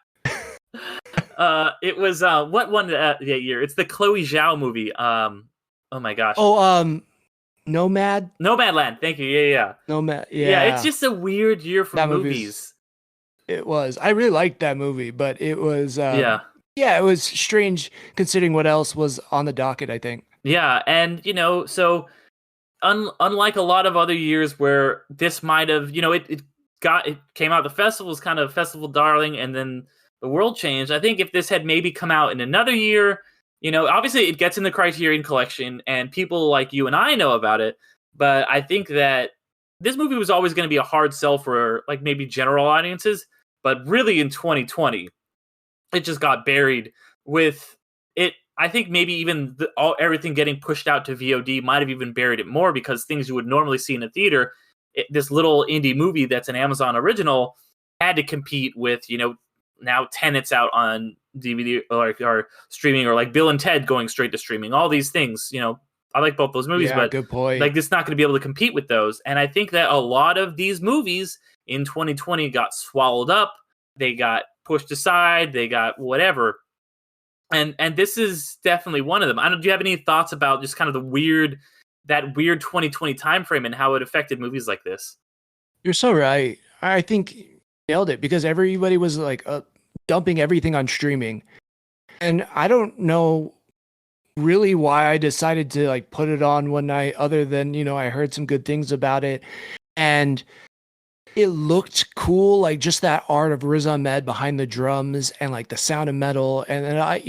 Speaker 2: It was what won that year? It's the Chloe Zhao movie. Oh my gosh.
Speaker 3: Oh, Nomad.
Speaker 2: Nomadland. Thank you. Yeah.
Speaker 3: Nomad.
Speaker 2: Yeah.
Speaker 3: Yeah.
Speaker 2: It's just a weird year for
Speaker 3: That
Speaker 2: movies.
Speaker 3: It was. I really liked that movie, but it was.
Speaker 2: Yeah.
Speaker 3: Yeah, it was strange considering what else was on the docket, I think.
Speaker 2: Yeah, and so unlike a lot of other years where this might have, it came out, the festival was kind of festival darling, and then the world changed. I think if this had maybe come out in another year, obviously it gets in the Criterion Collection and people like you and I know about it, but I think that this movie was always going to be a hard sell for like maybe general audiences, but really in 2020, it just got buried with it. I think maybe even everything getting pushed out to VOD might have even buried it more, because things you would normally see in a theater, this little indie movie that's an Amazon original had to compete with, now Tenet's out on DVD or streaming, or like Bill and Ted going straight to streaming. All these things, I like both those movies, but
Speaker 3: good point.
Speaker 2: like it's not going to be able to compete with those. And I think that a lot of these movies in 2020 got swallowed up. They got pushed aside. They got whatever. And this is definitely one of them. Do you have any thoughts about just kind of that weird 2020 timeframe and how it affected movies like this?
Speaker 3: You're so right. I think you nailed it, because everybody was like dumping everything on streaming. And I don't know really why I decided to like put it on one night, other than, I heard some good things about it. And it looked cool, like just that art of Riz Ahmed behind the drums and like the sound of metal. And then I,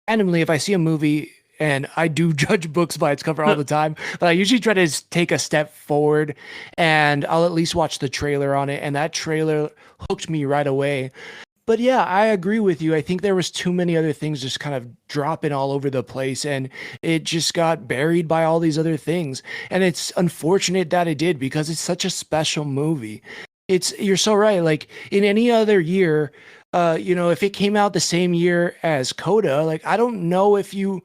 Speaker 3: randomly, if I see a movie, and I do judge books by its cover all the time, but I usually try to take a step forward and I'll at least watch the trailer on it. And that trailer hooked me right away. But yeah, I agree with you. I think there was too many other things just kind of dropping all over the place, and it just got buried by all these other things. And it's unfortunate that it did, because it's such a special movie. You're so right. Like in any other year, if it came out the same year as Coda, like I don't know if you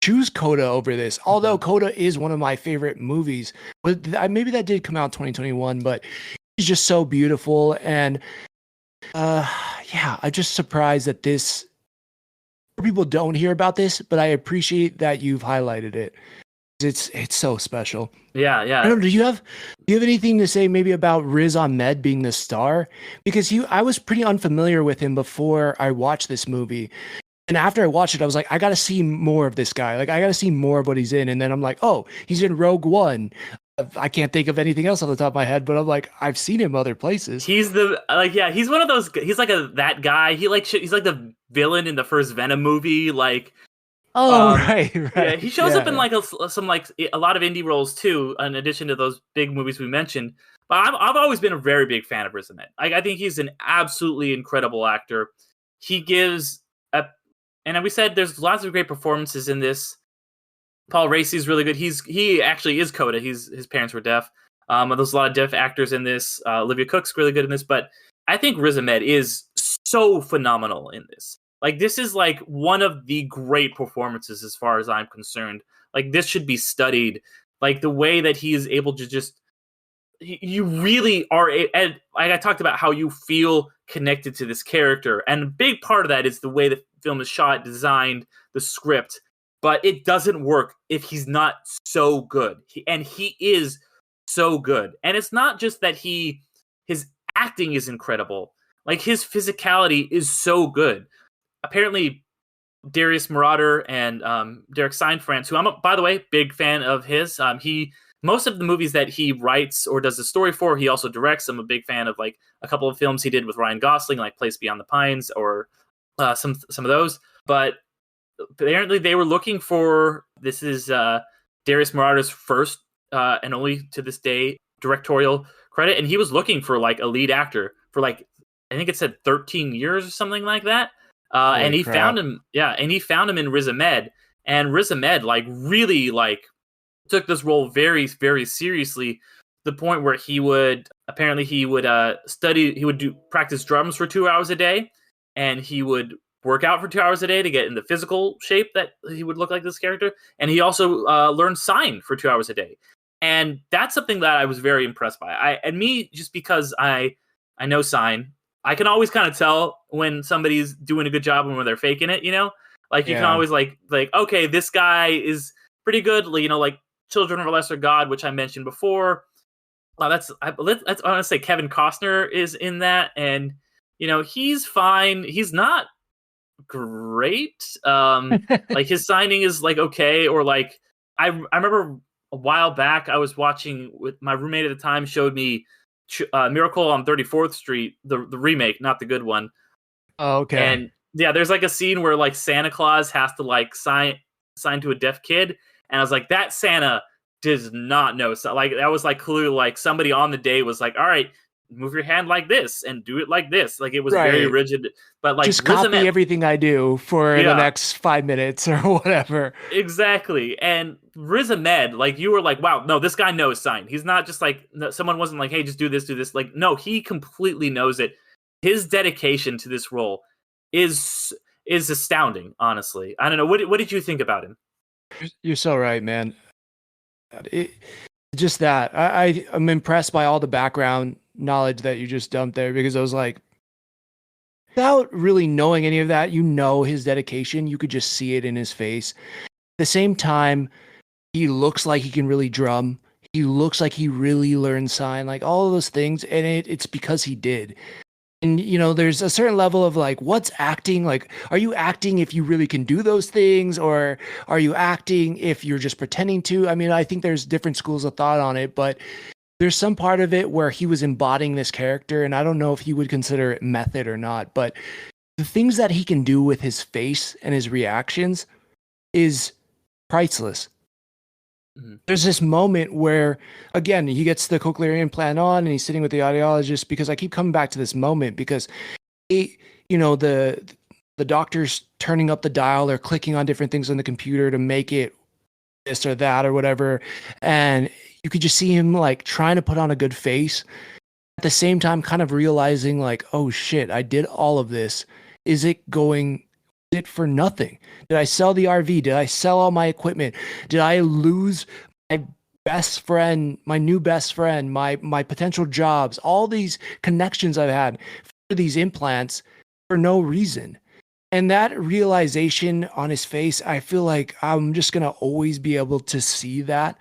Speaker 3: choose Coda over this, although Coda is one of my favorite movies. But maybe that did come out in 2021, but it's just so beautiful. And yeah, I'm just surprised that people don't hear about this, but I appreciate that you've highlighted it. It's so special.
Speaker 2: Yeah.
Speaker 3: I don't know, do you have anything to say maybe about Riz Ahmed being the star? Because I was pretty unfamiliar with him before I watched this movie. And after I watched it, I was like, I got to see more of this guy. Like, I got to see more of what he's in. And then I'm like, oh, he's in Rogue One. I can't think of anything else on the top of my head, but I'm like, I've seen him other places.
Speaker 2: He's he's one of those. He's like that guy. He's like the villain in the first Venom movie. Like,
Speaker 3: right.
Speaker 2: Yeah, he shows up in like some a lot of indie roles too, in addition to those big movies we mentioned. But I've always been a very big fan of Riz Ahmed. I think he's an absolutely incredible actor. He gives and we said there's lots of great performances in this. Paul Raci's really good. He actually is Coda. His parents were deaf. There's a lot of deaf actors in this. Olivia Cook's really good in this, but I think Riz Ahmed is so phenomenal in this. Like, this is like one of the great performances as far as I'm concerned. Like, this should be studied. Like, the way that he is able to just, you really are, and like I talked about how you feel connected to this character. And a big part of that is the way the film is shot, designed, the script. But it doesn't work if he's not so good. He is so good. And it's not just that his acting is incredible. Like, his physicality is so good. Apparently, Darius Marauder and Derek Seinfranz, who I'm, by the way, big fan of his. Most of the movies that he writes or does the story for, he also directs. I'm a big fan of like a couple of films he did with Ryan Gosling, like Place Beyond the Pines, or some of those. But apparently they were looking for, this is Darius Marauder's first and only to this day directorial credit, and he was looking for like a lead actor for like, I think it said 13 years or something like that. And he found him, and he found him in Riz Ahmed, and Riz Ahmed like really like took this role very, very seriously the point where he would practice drums for 2 hours a day, and he would work out for 2 hours a day to get in the physical shape that he would look like this character, and he also learned sign for 2 hours a day, and that's something that I was very impressed by. Just because I know sign, I can always kind of tell when somebody's doing a good job and when they're faking it, like you can always like okay, this guy is pretty good, like Children of a Lesser God, which I mentioned before. I want to say Kevin Costner is in that, and he's fine. He's not great. Like his signing is like okay, or like I remember a while back I was watching with my roommate at the time, showed me Miracle on 34th Street, the remake, not the good one.
Speaker 3: Oh, okay.
Speaker 2: And yeah, there's like a scene where like Santa Claus has to like sign to a deaf kid, and I was like, that Santa does not know. So like that was like clearly like somebody on the day was like, all right, move your hand like this and do it like this. Like it was very rigid, but like
Speaker 3: just copy everything I do for the next 5 minutes or whatever.
Speaker 2: Exactly. And Riz Ahmed, like you were like, wow, no, this guy knows sign. He's not just like, someone wasn't like, hey, just do this. Like, no, he completely knows it. His dedication to this role is astounding, honestly. I don't know. What did you think about him?
Speaker 3: You're so right, man. Just that. I'm impressed by all the background knowledge that you just dumped there, because I was like, without really knowing any of that, his dedication, you could just see it in his face. At the same time, he looks like he can really drum. He looks like he really learned sign, like all of those things. And it's because he did. And, there's a certain level of like, what's acting? Like, are you acting if you really can do those things? Or are you acting if you're just pretending to? I mean, I think there's different schools of thought on it, but there's some part of it where he was embodying this character. And I don't know if he would consider it method or not, but the things that he can do with his face and his reactions is priceless. There's this moment where, again, he gets the cochlear implant on and he's sitting with the audiologist, because I keep coming back to this moment because the doctor's turning up the dial or clicking on different things on the computer to make it this or that or whatever. And you could just see him like trying to put on a good face, at the same time kind of realizing like, oh shit, I did all of this. Is it for nothing? Did I sell the RV? Did I sell all my equipment? Did I lose my best friend, my new best friend, my potential jobs, all these connections I've had for these implants for no reason? And that realization on his face, I feel like I'm just going to always be able to see that.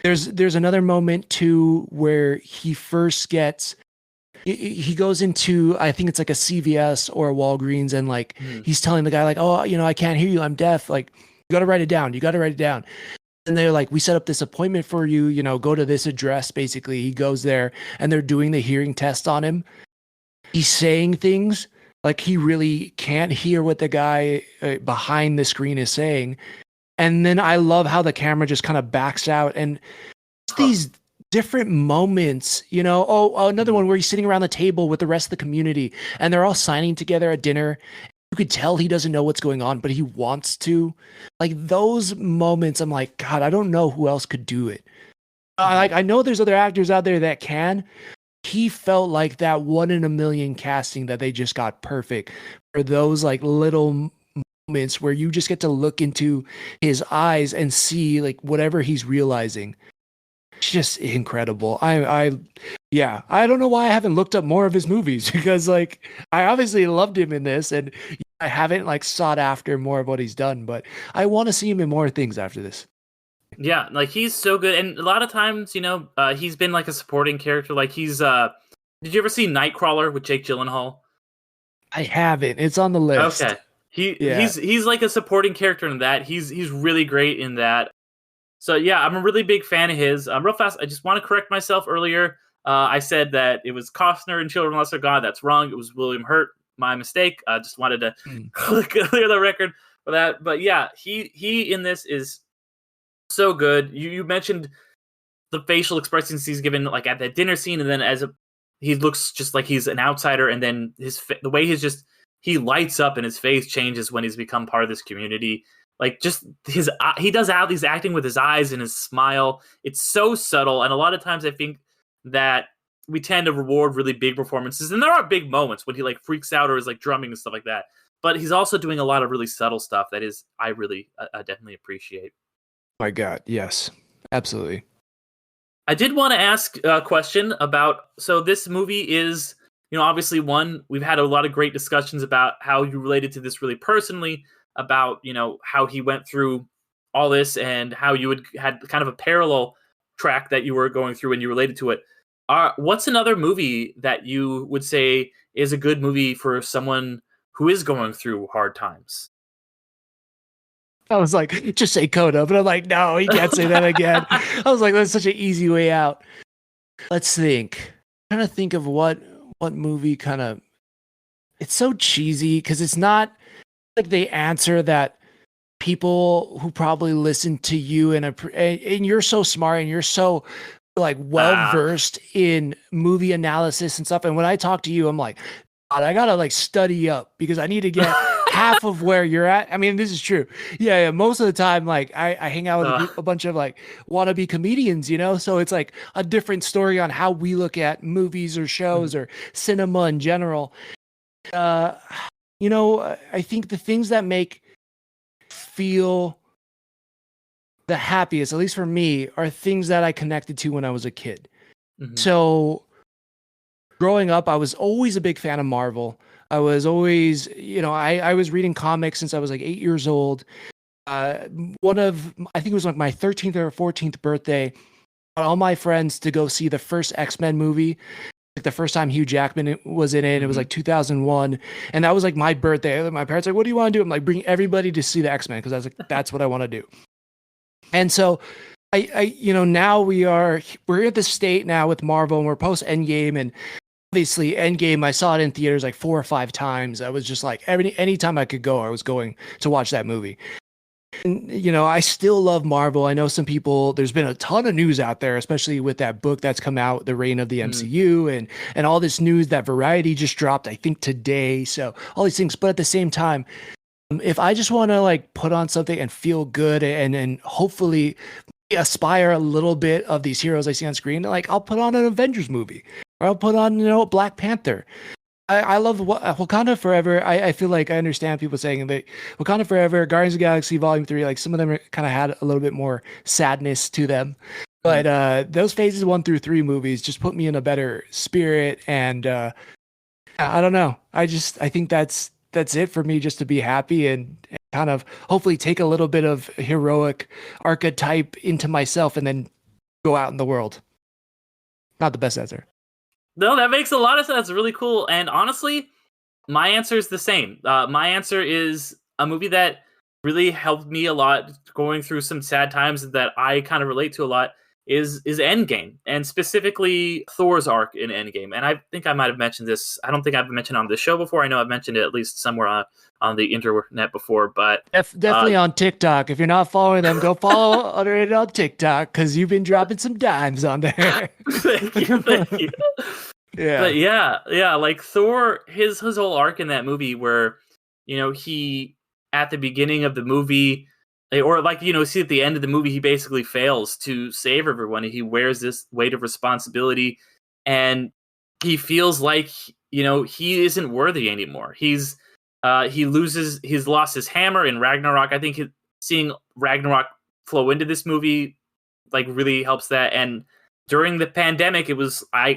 Speaker 3: There's another moment too where he first gets, he goes into, I think it's like a CVS or a Walgreens, and like he's telling the guy like, oh, I can't hear you, I'm deaf, like you got to write it down, and they're like, we set up this appointment for you, go to this address. Basically he goes there and they're doing the hearing test on him. He's saying things like he really can't hear what the guy behind the screen is saying, and then I love how the camera just kind of backs out, and these different moments, another one where he's sitting around the table with the rest of the community and they're all signing together at dinner. You could tell he doesn't know what's going on, but he wants to. Like those moments, I'm like, God, I don't know who else could do it. I know there's other actors out there that can. He felt like that 1 in a million casting that they just got perfect for those like little moments where you just get to look into his eyes and see like whatever he's realizing. Just incredible. I don't know why I haven't looked up more of his movies, because like I obviously loved him in this, and I haven't like sought after more of what he's done, but I want to see him in more things after this.
Speaker 2: Yeah, like he's so good, and a lot of times, he's been like a supporting character. Like he's did you ever see Nightcrawler with Jake Gyllenhaal?
Speaker 3: I haven't. It's on the list.
Speaker 2: Okay. He's like a supporting character in that. He's really great in that. So yeah, I'm a really big fan of his. Real fast, I just want to correct myself earlier. I said that it was Costner in Children of a Lesser God. That's wrong. It was William Hurt. My mistake. I just wanted to clear the record for that. But yeah, he in this is so good. You mentioned the facial expressions he's given like at that dinner scene, and then he looks just like he's an outsider, and then the way he lights up and his face changes when he's become part of this community. like just he does out these acting with his eyes and his smile. It's so subtle, and a lot of times I think that we tend to reward really big performances, and there are big moments when he like freaks out or is like drumming and stuff like that. But he's also doing a lot of really subtle stuff that is I definitely appreciate.
Speaker 3: My God, yes, absolutely.
Speaker 2: I did want to ask a question about, so this movie is, obviously one, we've had a lot of great discussions about how you related to this really personally, about, how he went through all this and how you had kind of a parallel track that you were going through and you related to it. What's another movie that you would say is a good movie for someone who is going through hard times?
Speaker 3: I was like, just say Coda, but I'm like, no, you can't say that again. I was like, that's such an easy way out. Let's think. I'm trying to think of what movie kind of. It's so cheesy because it's not like the answer that people who probably listen to you and you're so smart and you're so like well versed in movie analysis and stuff. And when I talk to you, I'm like, God, I gotta like study up because I need to get half of where you're at. I mean, this is true. Yeah. Most of the time, like I hang out with a bunch of like wannabe comedians, so it's like a different story on how we look at movies or shows or cinema in general. I think the things that make feel the happiest, at least for me, are things that I connected to when I was a kid. Mm-hmm. So growing up, I was always a big fan of Marvel. I was always, I was reading comics since I was like 8 years old. I think it was like my 13th or 14th birthday, all my friends to go see the first X-Men movie. Like the first time Hugh Jackman was in it, and it was like 2001, and that was like my birthday. My parents were like, "What do you want to do?" I'm like, "Bring everybody to see the X-Men," because I was like, "That's what I want to do." And so, now we're at the state now with Marvel, and we're post Endgame, and obviously Endgame, I saw it in theaters like 4 or 5 times. I was just like anytime I could go, I was going to watch that movie. And, I still love Marvel. I know some people, there's been a ton of news out there, especially with that book that's come out, The Reign of the MCU, and all this news that Variety just dropped, I think today. So all these things. But at the same time, if I just want to like put on something and feel good and hopefully aspire a little bit of these heroes I see on screen, like I'll put on an Avengers movie or I'll put on, Black Panther. I love Wakanda Forever. I feel like I understand people saying that Wakanda Forever, Guardians of the Galaxy Volume 3, like some of them kind of had a little bit more sadness to them. But those phases 1 through 3 movies just put me in a better spirit. And I don't know. I think that's it for me, just to be happy and kind of hopefully take a little bit of heroic archetype into myself and then go out in the world. Not the best answer.
Speaker 2: No, that makes a lot of sense. Really cool. And honestly, my answer is the same. My answer is a movie that really helped me a lot going through some sad times that I kind of relate to a lot is Endgame, and specifically Thor's arc in Endgame. And I think I might have mentioned this. I don't think I've mentioned it on this show before. I know I've mentioned it at least somewhere on the internet before, but
Speaker 3: definitely on TikTok. If you're not following them, go follow Underrated on TikTok because you've been dropping some dimes on there.
Speaker 2: Thank you. Yeah, but yeah, like Thor, his whole arc in that movie, where he at the beginning of the movie, or like see at the end of the movie, he basically fails to save everyone, and he wears this weight of responsibility, and he feels like he isn't worthy anymore. He's lost his hammer in Ragnarok. I think seeing Ragnarok flow into this movie like really helps that. And during the pandemic,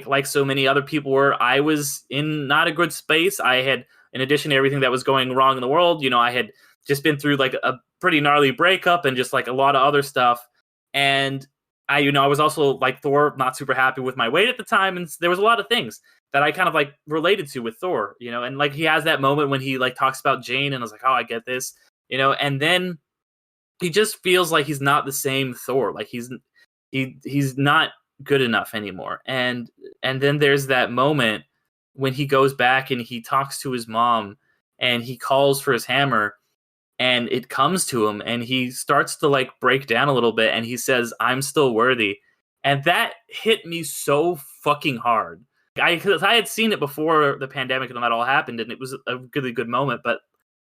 Speaker 2: like so many other people I was in not a good space. I had, in addition to everything that was going wrong in the world, I had just been through like a pretty gnarly breakup and just like a lot of other stuff. And I was also like Thor, not super happy with my weight at the time. And there was a lot of things that I kind of like related to with Thor, and like he has that moment when he like talks about Jane, and I was like, oh, I get this, and then he just feels like he's not the same Thor. Like he's not good enough anymore. And then there's that moment when he goes back and he talks to his mom and he calls for his hammer, and it comes to him, and he starts to like break down a little bit, and he says, I'm still worthy. And that hit me so fucking hard. Because I had seen it before the pandemic and that all happened, and it was a really good moment. But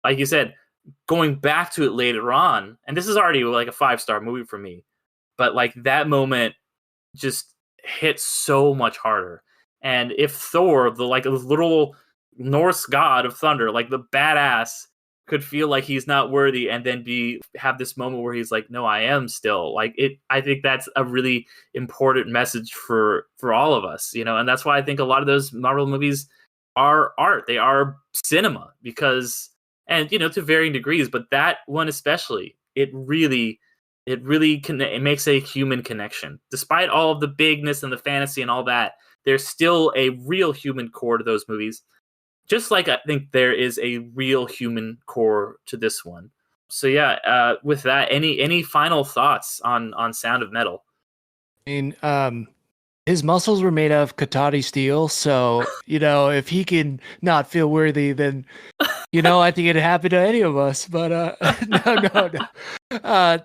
Speaker 2: like you said, going back to it later on, and this is already like a 5-star movie for me, but like that moment just hits so much harder. And if Thor, the like literal Norse god of thunder, like the badass, could feel like he's not worthy and then have this moment where he's like, no, I am still like it. I think that's a really important message for all of us, and that's why I think a lot of those Marvel movies are art. They are cinema because, and to varying degrees, but that one especially, it really it makes a human connection. Despite all of the bigness and the fantasy and all that, there's still a real human core to those movies. Just like I think there is a real human core to this one. So yeah, with that, any final thoughts on Sound of Metal?
Speaker 3: I mean, his muscles were made of katati steel, so if he can not feel worthy, then I think it'd happen to any of us. But no.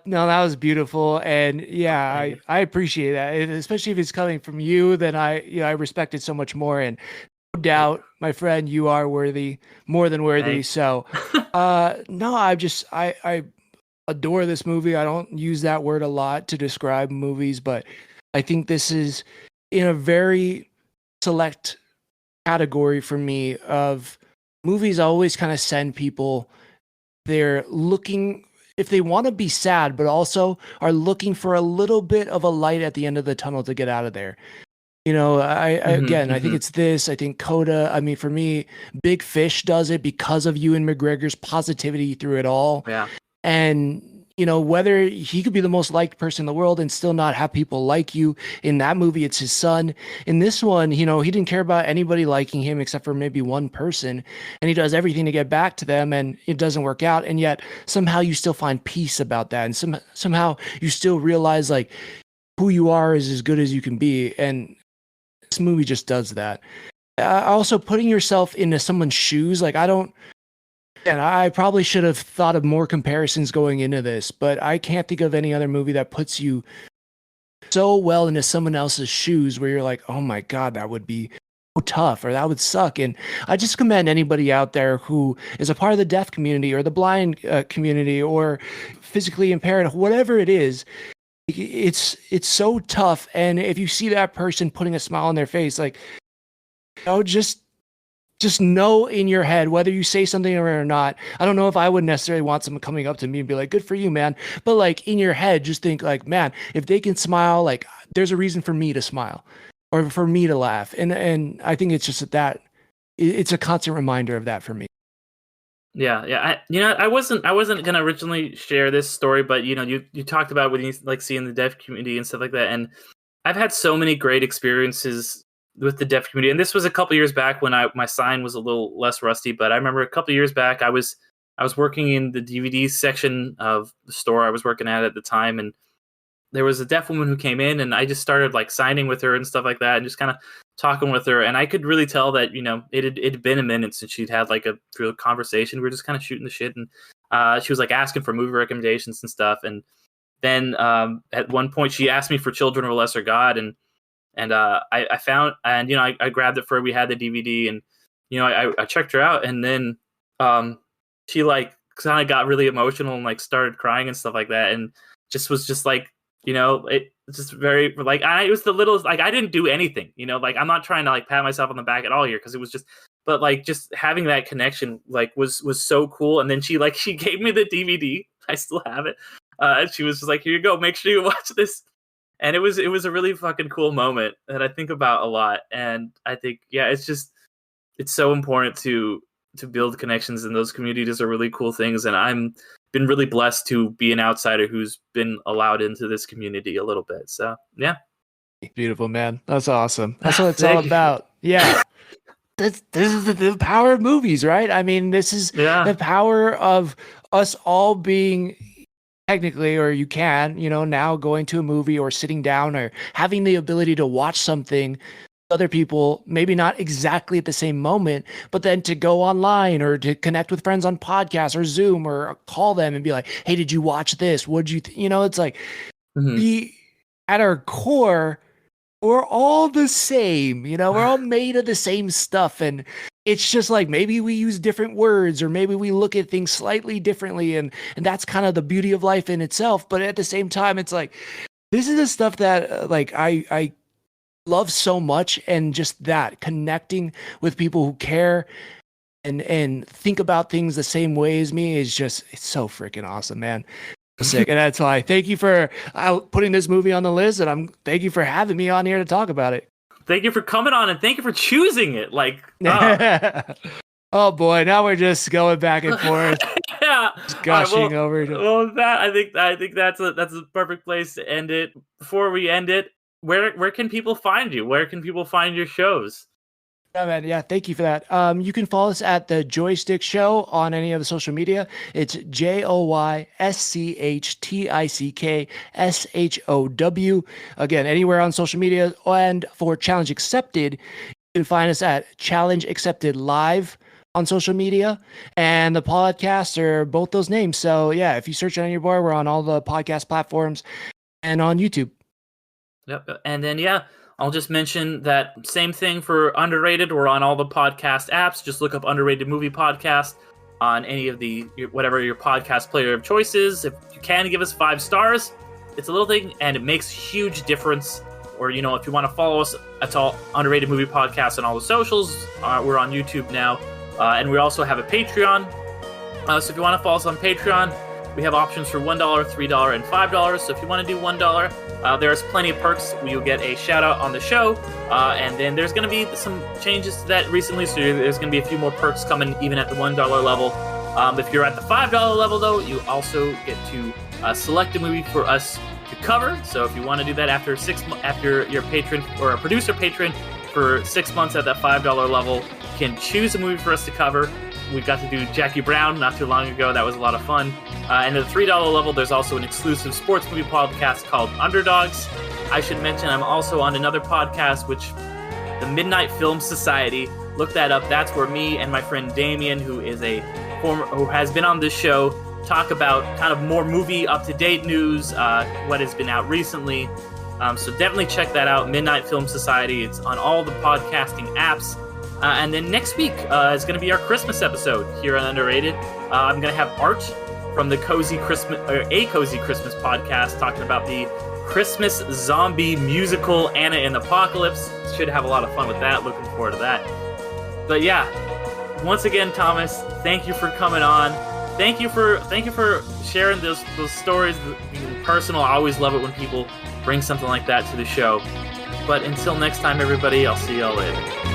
Speaker 3: No, that was beautiful, and yeah, I appreciate that, especially if it's coming from you. Then I respect it so much more, and no doubt, my friend, you are worthy, more than worthy.
Speaker 2: Thanks.
Speaker 3: So, no, I adore this movie. I don't use that word a lot to describe movies, but I think this is in a very select category for me of movies. Always kind of send people, they're looking, if they want to be sad, but also are looking for a little bit of a light at the end of the tunnel to get out of there. I think it's this. I think Coda. I mean, for me, Big Fish does it because of Ewan McGregor's positivity through it all.
Speaker 2: Yeah.
Speaker 3: And whether he could be the most liked person in the world and still not have people like you. In that movie, it's his son. In this one, he didn't care about anybody liking him except for maybe one person, and he does everything to get back to them, and it doesn't work out. And yet somehow you still find peace about that, and somehow you still realize like who you are is as good as you can be. And this movie just does that. Also, putting yourself into someone's shoes, like and I probably should have thought of more comparisons going into this, but I can't think of any other movie that puts you so well into someone else's shoes where you're like, oh my God, that would be so tough, or that would suck. And I just commend anybody out there who is a part of the deaf community or the blind community or physically impaired, whatever it is. It's so tough. And if you see that person putting a smile on their face, like, just know in your head, whether you say something or not. I don't know if I would necessarily want someone coming up to me and be like, good for you, man. But like in your head, just think like, man, if they can smile, like there's a reason for me to smile or for me to laugh. And I think it's just that it's a constant reminder of that for me.
Speaker 2: Yeah. I wasn't gonna originally share this story, but you talked about when you like seeing the deaf community and stuff like that, and I've had so many great experiences with the deaf community. And this was a couple years back when my sign was a little less rusty, but I remember a couple years back I was working in the DVD section of the store I was working at the time, and there was a deaf woman who came in, and I just started like signing with her and stuff like that, and just kind of talking with her, and I could really tell that it had been a minute since she'd had like a real conversation. We were just kind of shooting the shit, and she was like asking for movie recommendations and stuff. And then at one point she asked me for Children of a Lesser God, and I found, and I grabbed it for her. We had the DVD, and I checked her out, and then she like kind of got really emotional and like started crying and stuff like that, and just was just like, it just very like, it was the littlest, like I didn't do anything, like I'm not trying to like pat myself on the back at all here, because it was just, but like just having that connection like was so cool. And then she gave me the DVD. I still have it. And she was just like, here you go, make sure you watch this. And it was a really fucking cool moment that I think about a lot. And I think, yeah, it's so important to build connections, and those communities are really cool things. And I'm been really blessed to be an outsider who's been allowed into this community a little bit. So yeah.
Speaker 3: Beautiful, man. That's awesome. That's what it's all about. Yeah. This is the power of movies, right? I mean, this is the power of us all being technically, or you can, now going to a movie or sitting down or having the ability to watch something other people, maybe not exactly at the same moment, but then to go online or to connect with friends on podcasts or Zoom or call them and be like, hey, did you watch this? What'd you it's like, we at our core, we're all the same, we're all made of the same stuff. And it's just like maybe we use different words or maybe we look at things slightly differently, and that's kind of the beauty of life in itself. But at the same time, it's like this is the stuff that like I love so much, and just that connecting with people who care and think about things the same way as me is just, it's so freaking awesome, man. Sick. And that's why thank you for putting this movie on the list, and thank you for having me on here to talk about it.
Speaker 2: Thank you for coming on, and thank you for choosing it. Like,
Speaker 3: oh boy, now we're just going back and forth.
Speaker 2: Yeah,
Speaker 3: just gushing over.
Speaker 2: Well, that I think that's a perfect place to end it. Before we end it, where can people find you? Where can people find your shows?
Speaker 3: Yeah, man. Yeah, thank you for that. You can follow us at the Joystick Show on any of the social media. It's JoyStickShow. Again, anywhere on social media. And for Challenge Accepted, you can find us at Challenge Accepted Live on social media. And the podcast are both those names. So yeah, if you search on your bar, we're on all the podcast platforms and on YouTube.
Speaker 2: Yep. And then I'll just mention that same thing for Underrated. We're on all the podcast apps. Just look up Underrated Movie Podcast on any of whatever your podcast player of choice is. If you can, give us 5 stars. It's a little thing, and it makes huge difference. Or, if you want to follow us, that's all Underrated Movie Podcast on all the socials. We're on YouTube now. And we also have a Patreon. So if you want to follow us on Patreon, we have options for $1, $3, and $5. So if you want to do $1, there's plenty of perks. You'll get a shout out on the show, and then there's going to be some changes to that recently, so there's going to be a few more perks coming even at the $1 level. If you're at the $5 level, though, you also get to select a movie for us to cover. So if you want to do that after your patron or a producer patron for 6 months at that $5 level, you can choose a movie for us to cover. We got to do Jackie Brown not too long ago. That was a lot of fun. And at the $3 level, there's also an exclusive sports movie podcast called Underdogs. I should mention I'm also on another podcast, which the Midnight Film Society. Look that up. That's where me and my friend Damien, who has been on this show, talk about kind of more movie up-to-date news, what has been out recently. So definitely check that out. Midnight Film Society. It's on all the podcasting apps. And then next week is going to be our Christmas episode here on Underrated. I'm going to have Art from the Cozy Christmas podcast talking about the Christmas zombie musical Anna and the Apocalypse. Should have a lot of fun with that. Looking forward to that. But yeah, once again, Thomas, thank you for coming on. Thank you for sharing those stories, being personal. I always love it when people bring something like that to the show. But until next time, everybody, I'll see y'all later.